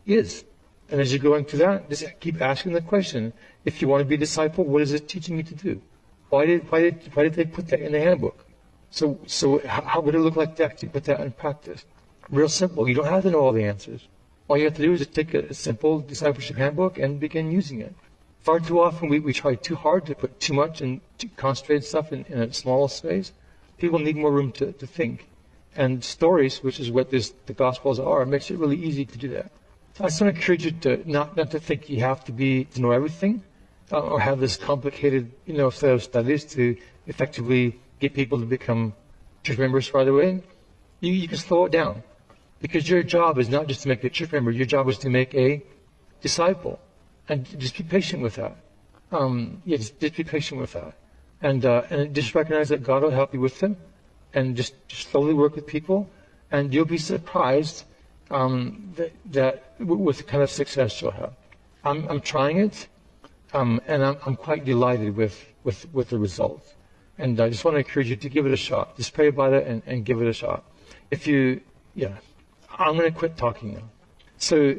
A: is. And as you're going through that, just keep asking the question. If you want to be a disciple, what is it teaching me to do? Why did they put that in the handbook? So how would it look like to actually put that in practice? Real simple. You don't have to know all the answers. All you have to do is just take a simple discipleship handbook and begin using it. Far too often we try too hard to put too much and to concentrate stuff in a small space. People need more room to think. And stories, which is what the Gospels are, makes it really easy to do that. So I just want to encourage you to not to think you have to know everything, or have this complicated, set of studies to effectively get people to become church members right away. You can slow it down, because your job is not just to make a church member. Your job is to make a disciple, and just be patient with that. Just be patient with that, and just recognize that God will help you with them, and just slowly work with people, and you'll be surprised that with the kind of success you'll have. I'm trying it, and I'm quite delighted with the results. And I just want to encourage you to give it a shot. Just pray about it and give it a shot. I'm going to quit talking now. So,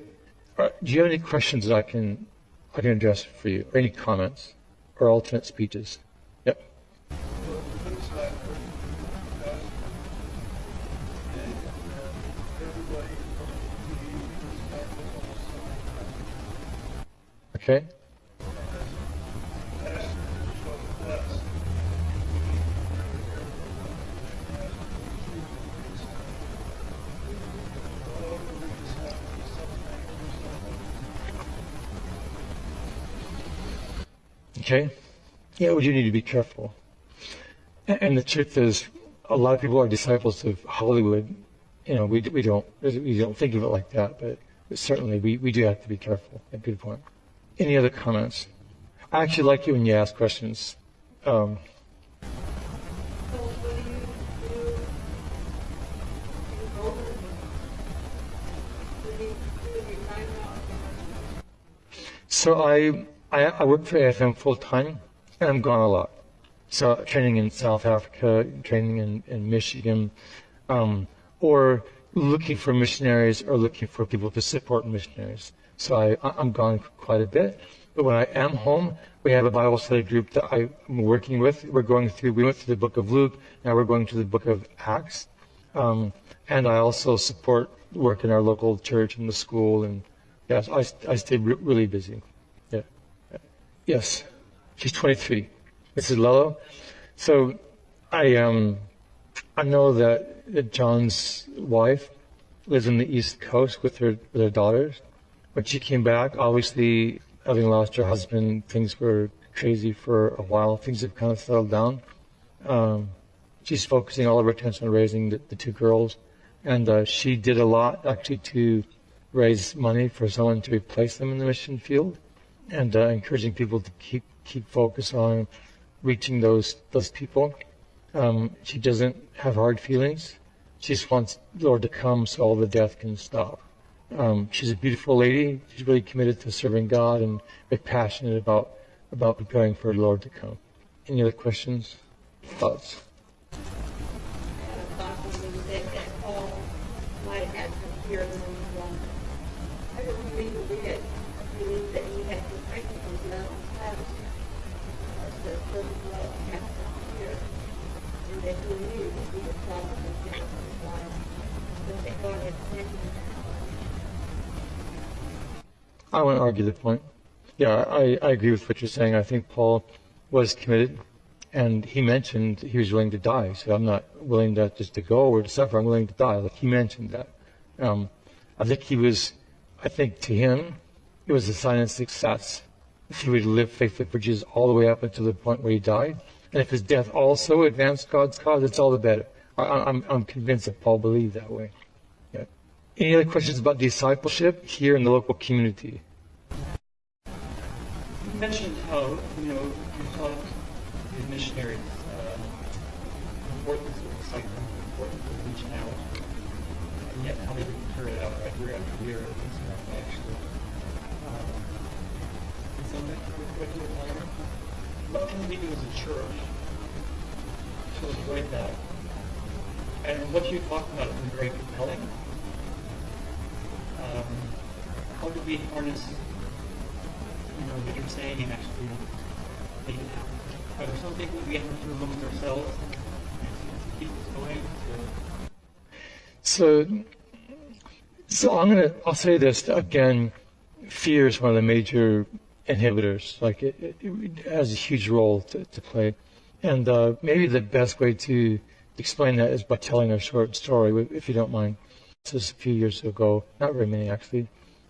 A: do you have any questions that I can address for you, or any comments, or alternate speeches? Yep. Okay. Okay. Yeah, we do need to be careful. And the truth is, a lot of people are disciples of Hollywood. We don't think of it like that, but certainly we do have to be careful. A good point. Any other comments? I actually like it when you ask questions. So I work for AFM full time, and I'm gone a lot. So training in South Africa, training in Michigan, or looking for missionaries, or looking for people to support missionaries. So I'm gone quite a bit. But when I am home, we have a Bible study group that I'm working with. We went through the book of Luke, now we're going to the book of Acts. And I also support work in our local church and the school. And yes, I stay really busy. Yeah. Yes. She's 23. Mrs. Lello. So I know that John's wife lives on the East Coast with her daughters. When she came back, obviously, having lost her husband, things were crazy for a while. Things have kind of settled down. She's focusing all of her attention on raising the two girls. And she did a lot, actually, to raise money for someone to replace them in the mission field, and encouraging people to keep focus on reaching those people. She doesn't have hard feelings. She just wants the Lord to come so all the death can stop. She's a beautiful lady. She's really committed to serving God and very passionate about preparing for the Lord to come. Any other questions? Thoughts? I won't argue the point. Yeah, I agree with what you're saying. I think Paul was committed, and he mentioned he was willing to die. So I'm not willing just to go or to suffer. I'm willing to die. Like he mentioned that. I think to him, it was a sign of success. If he would live faithfully for Jesus all the way up until the point where he died, and if his death also advanced God's cause, it's all the better. I'm convinced that Paul believed that way. Yeah. Any other questions about discipleship here in the local community?
B: You mentioned how, you taught the missionaries importance of discipling, importance of reaching out, and yet how they didn't carry it out right year after year, actually. And so what you were talking about, what can we do as a church to avoid that? And what you talked about is very compelling. How do we harness, what you're saying and actually make it happen? Are there some things that we have to do amongst ourselves to keep this going?
A: So I'll say this again. Fear is one of the major inhibitors. Like it has a huge role to play, and maybe the best way to explain that is by telling a short story, if you don't mind. This was a few years ago, not very many actually.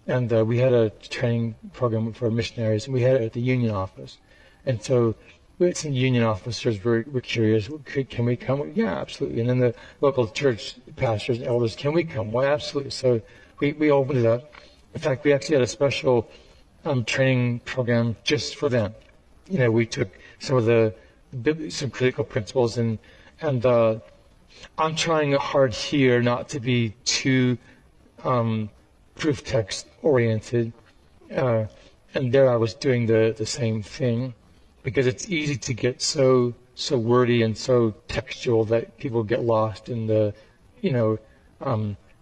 A: And we had a training program for missionaries, and we had it at the union office. And so some union officers were curious, can we come? Yeah, absolutely. And then the local church pastors and elders, can we come? Why, absolutely. So we opened it up. In fact, we actually had a special training program just for them. We took some critical principles, and I'm trying hard here not to be too proof text oriented, and there I was doing the same thing, because it's easy to get so wordy and so textual that people get lost in the,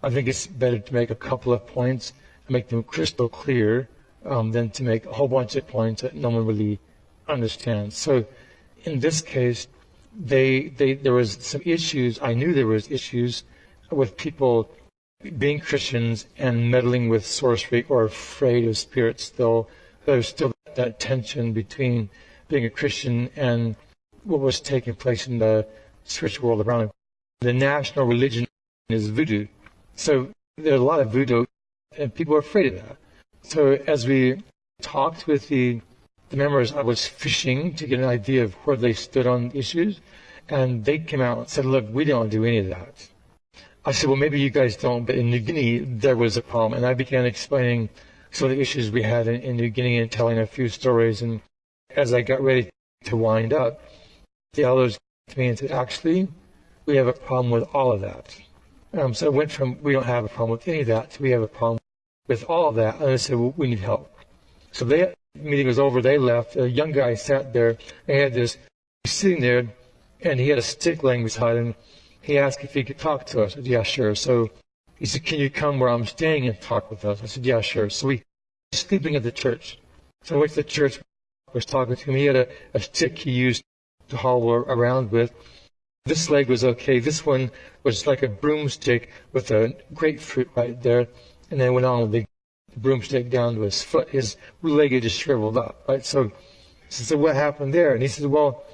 A: I think it's better to make a couple of points and make them crystal clear than to make a whole bunch of points that no one really understands. So in this case, there was some issues. I knew there was issues with people being Christians and meddling with sorcery or afraid of spirits still. There's still that tension between being a Christian and what was taking place in the spiritual world around him. The national religion is voodoo. So there's a lot of voodoo, and people are afraid of that. So as we talked with the members, I was fishing to get an idea of where they stood on issues, and they came out and said, look, we don't do any of that. I said, well, maybe you guys don't, but in New Guinea, there was a problem. And I began explaining some of the issues we had in New Guinea and telling a few stories. And as I got ready to wind up, the elders came to me and said, actually, we have a problem with all of that. So it went from, we don't have a problem with any of that, to we have a problem with all of that. And I said, well, we need help. So the meeting was over, they left. A young guy sat there, and he had this, sitting there, and he had a stick laying beside him. He asked if he could talk to us. I said, yeah, sure. So he said, can you come where I'm staying and talk with us? I said, yeah, sure. So we were sleeping at the church. So I went to the church, was talking to him. He had a stick he used to haul around with. This leg was okay. This one was like a broomstick with a grapefruit right there. And then went on with the broomstick down to his foot. His leg had just shriveled up, right? So I said, what happened there? And he said, well,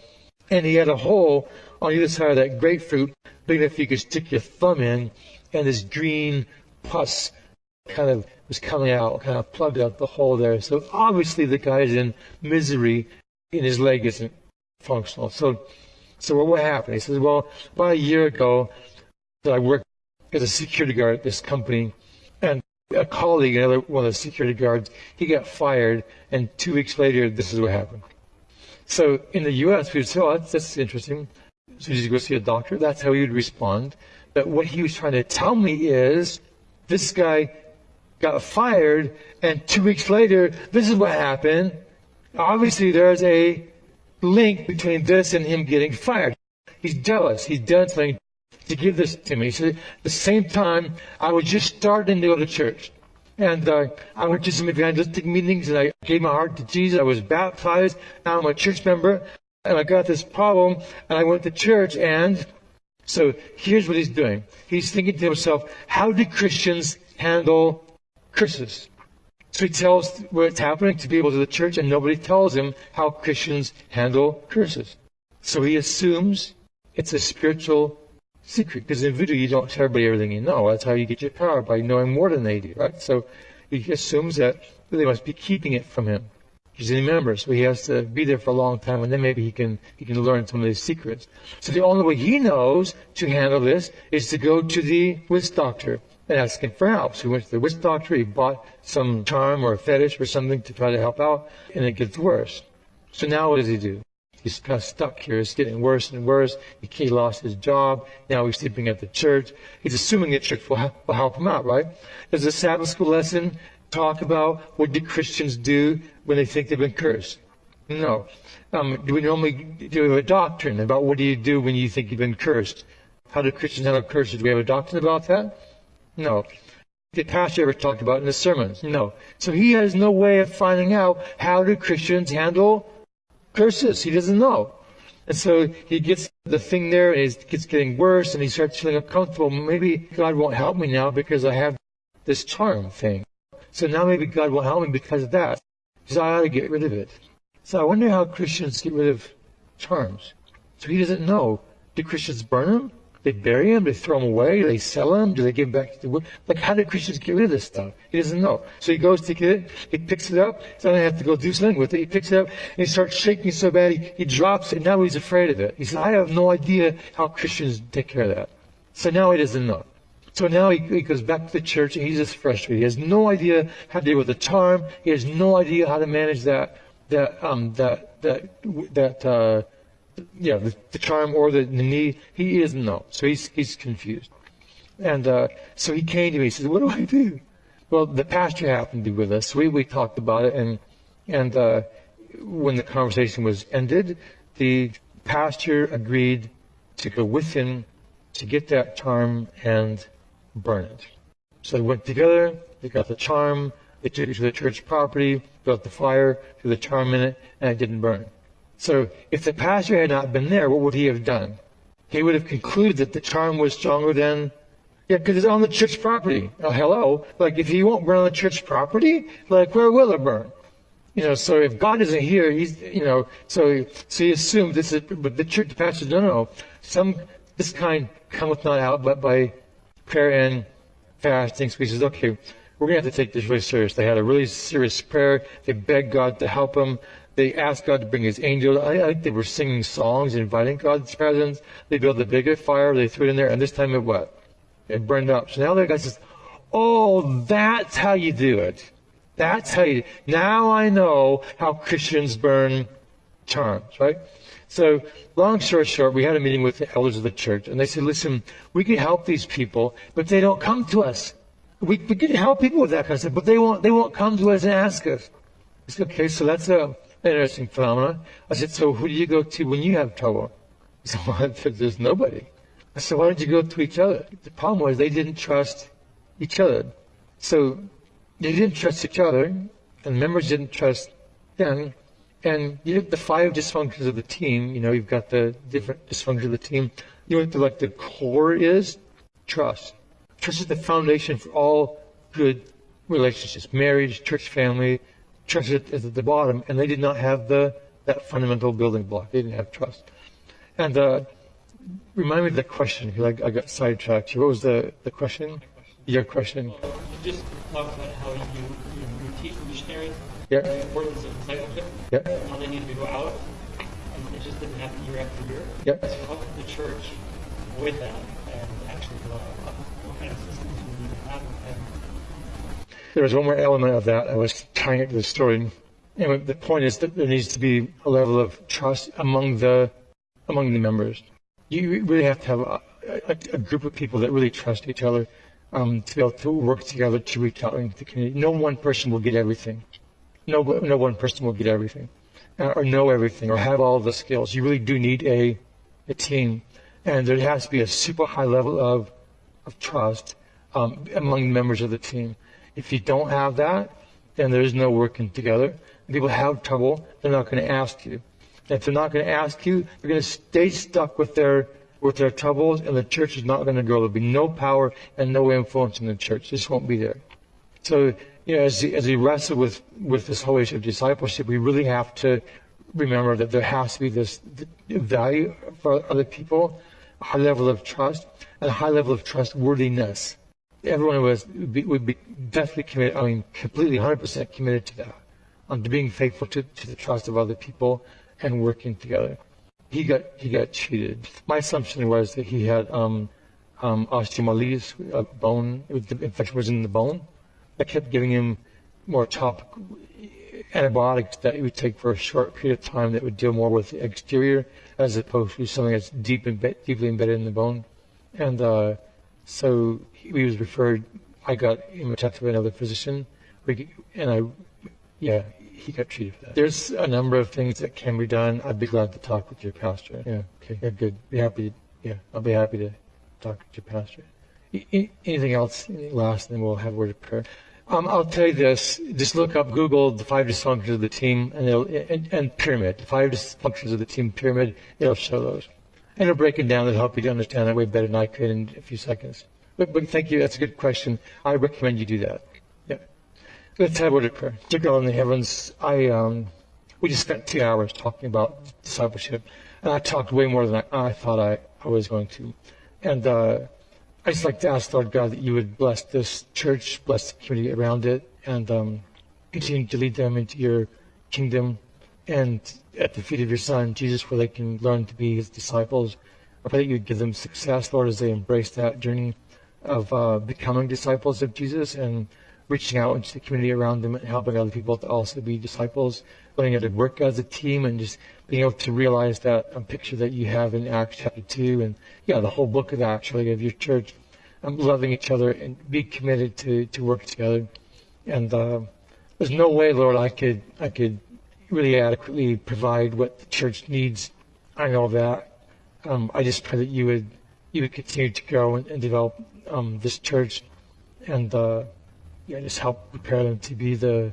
A: and he had a hole on either side of that grapefruit, big enough you could stick your thumb in, and this green pus kind of was coming out, kind of plugged out the hole there. So obviously the guy's in misery, and his leg isn't functional. So what happened? He says, well, about a year ago, I worked as a security guard at this company, and a colleague, another one of the security guards, he got fired, and 2 weeks later, this is what happened. So in the U.S., we would say, oh, that's interesting. So you go see a doctor? That's how he would respond. But what he was trying to tell me is, this guy got fired, and 2 weeks later, this is what happened. Obviously, there's a link between this and him getting fired. He's jealous. He's done something to give this to me. So at the same time, I was just starting to go to church. And I went to some evangelistic meetings, and I gave my heart to Jesus. I was baptized. Now I'm a church member. And I got this problem, and I went to church, and so here's what he's doing. He's thinking to himself, how do Christians handle curses? So he tells what's happening to people to the church, and nobody tells him how Christians handle curses. So he assumes it's a spiritual secret, because in voodoo you don't tell everybody everything you know. That's how you get your power, by knowing more than they do, right? So he assumes that they must be keeping it from him. He's a member, so he has to be there for a long time, and then maybe he can learn some of these secrets. So the only way he knows to handle this is to go to the witch doctor and ask him for help. So he went to the witch doctor, he bought some charm or a fetish or something to try to help out, and it gets worse. So now what does he do? He's kind of stuck here. It's getting worse and worse. He lost his job. Now he's sleeping at the church. He's assuming the church will help him out, right? There's a Sabbath school lesson talk about what do Christians do when they think they've been cursed? No. Do we normally do a doctrine about what do you do when you think you've been cursed? How do Christians handle curses? Do we have a doctrine about that? No. Did pastor ever talk about it in his sermons? No. So he has no way of finding out how do Christians handle curses. He doesn't know. And so he gets the thing there, and it gets getting worse, and he starts feeling uncomfortable. Maybe God won't help me now because I have this charm thing. So now maybe God will help me because of that. So I ought to get rid of it. So I wonder how Christians get rid of charms. So he doesn't know. Do Christians burn them? They bury them? They throw them away? Do they sell them? Do they give them back to the world? Like, how do Christians get rid of this stuff? He doesn't know. So he goes to get it. He picks it up. So I have to go do something with it. He picks it up and he starts shaking so bad he drops it. Now he's afraid of it. He said, I have no idea how Christians take care of that. So now he doesn't know. So now he goes back to the church and he's just frustrated. He has no idea how to deal with the charm. He has no idea how to manage the charm or the knee. He doesn't know. So he's confused. And so he came to me. He says, what do I do? Well, the pastor happened to be with us. We talked about it. And when the conversation was ended, the pastor agreed to go with him to get that charm and burn it. So they went together. They got the charm. They took it to the church property, built the fire, threw the charm in it, and it didn't burn. So if the pastor had not been there, what would he have done? He would have concluded that the charm was stronger than, because it's on the church property. Oh, hello. Like, if he won't burn on the church property, like, where will it burn? So if God isn't here, so he assumed this is, but the pastor said, no. This kind cometh not out but by prayer and fasting. So he says, okay, we're going to have to take this really serious. They had a really serious prayer. They begged God to help them. They asked God to bring his angel. I think they were singing songs, inviting God's presence. They built a bigger fire. They threw it in there. And this time it what? It burned up. So now the guy says, oh, that's how you do it. That's how you do it. Now I know how Christians burn charms, right? So long story short, we had a meeting with the elders of the church. And they said, listen, we can help these people, but they don't come to us. We can help people with that kind of stuff, but they won't come to us and ask us. I said, okay, so that's an interesting phenomenon. I said, so who do you go to when you have trouble? He said, well, there's nobody. I said, why don't you go to each other? The problem was they didn't trust each other. So they didn't trust each other, and members didn't trust them. And you have the 5 dysfunctions of the team. You've got the different dysfunctions of the team. What the core is? Trust. Trust is the foundation for all good relationships, marriage, church family. Trust is at the bottom, and they did not have that fundamental building block. They didn't have trust. And remind me of the question, because I got sidetracked. What was the question? Your question?
B: Well, you just talked about how you teach missionaries
A: the
B: importance of discipleship, how they need to go out, and it just didn't happen year after year. So how can the church avoid that and actually go out? What kind of systems do we need to have?
A: There was one more element of that. I was tying it to the story. And the point is that there needs to be a level of trust among the members. You really have to have a group of people that really trust each other to be able to work together to reach out into the community. No one person will get everything. No one person will get everything, or know everything, or have all the skills. You really do need a team, and there has to be a super high level of trust among members of the team. If you don't have that, then there is no working together. If people have trouble, they're not going to ask you. And if they're not going to ask you, they're going to stay stuck with their troubles, and the church is not going to grow. There'll be no power and no influence in the church. This won't be there. So, as we wrestle with this whole issue of discipleship, we really have to remember that there has to be this value for other people, a high level of trust, and a high level of trustworthiness. Everyone would be definitely committed, completely 100% committed to that, to being faithful to the trust of other people and working together. He got cheated. My assumption was that he had osteomyelitis, a bone. The infection was in the bone. I kept giving him more topical antibiotics that he would take for a short period of time that would deal more with the exterior as opposed to something that's deeply embedded in the bone. And so he was referred. I got him in touch with another physician, and he got treated for that. There's a number of things that can be done. I'd be glad to talk with your pastor. Yeah, okay, yeah, good. I'll be happy to talk with your pastor. Anything else? Any last, and then we'll have a word of prayer. I'll tell you this. Just look up, Google the 5 dysfunctions of the team, and pyramid. The 5 dysfunctions of the team pyramid. It'll show those, and it'll break it down. It'll help you to understand that way better than I could in a few seconds. But thank you. That's a good question. I recommend you do that. Yeah. Let's have a word of prayer. Dear God in the heavens, we just spent 2 hours talking about discipleship, and I talked way more than I thought I was going to. And I just like to ask, Lord God, that you would bless this church, bless the community around it, and continue to lead them into your kingdom and at the feet of your Son, Jesus, where they can learn to be his disciples. I pray that you would give them success, Lord, as they embrace that journey of becoming disciples of Jesus and reaching out into the community around them and helping other people to also be disciples, learning how to work as a team and just being able to realize that picture that you have in Acts chapter 2 and, yeah, the whole book of Acts, really, of your church, loving each other and be committed to work together. And there's no way, Lord, I could really adequately provide what the church needs. I know that. I just pray that you would continue to grow and develop this church and just help prepare them to be the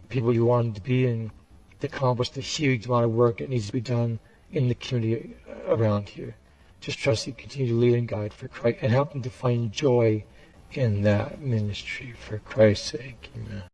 A: people you want them to be and to accomplish the huge amount of work that needs to be done in the community around here. Just trust you continue to lead and guide for Christ and help them to find joy in that ministry for Christ's sake. Amen.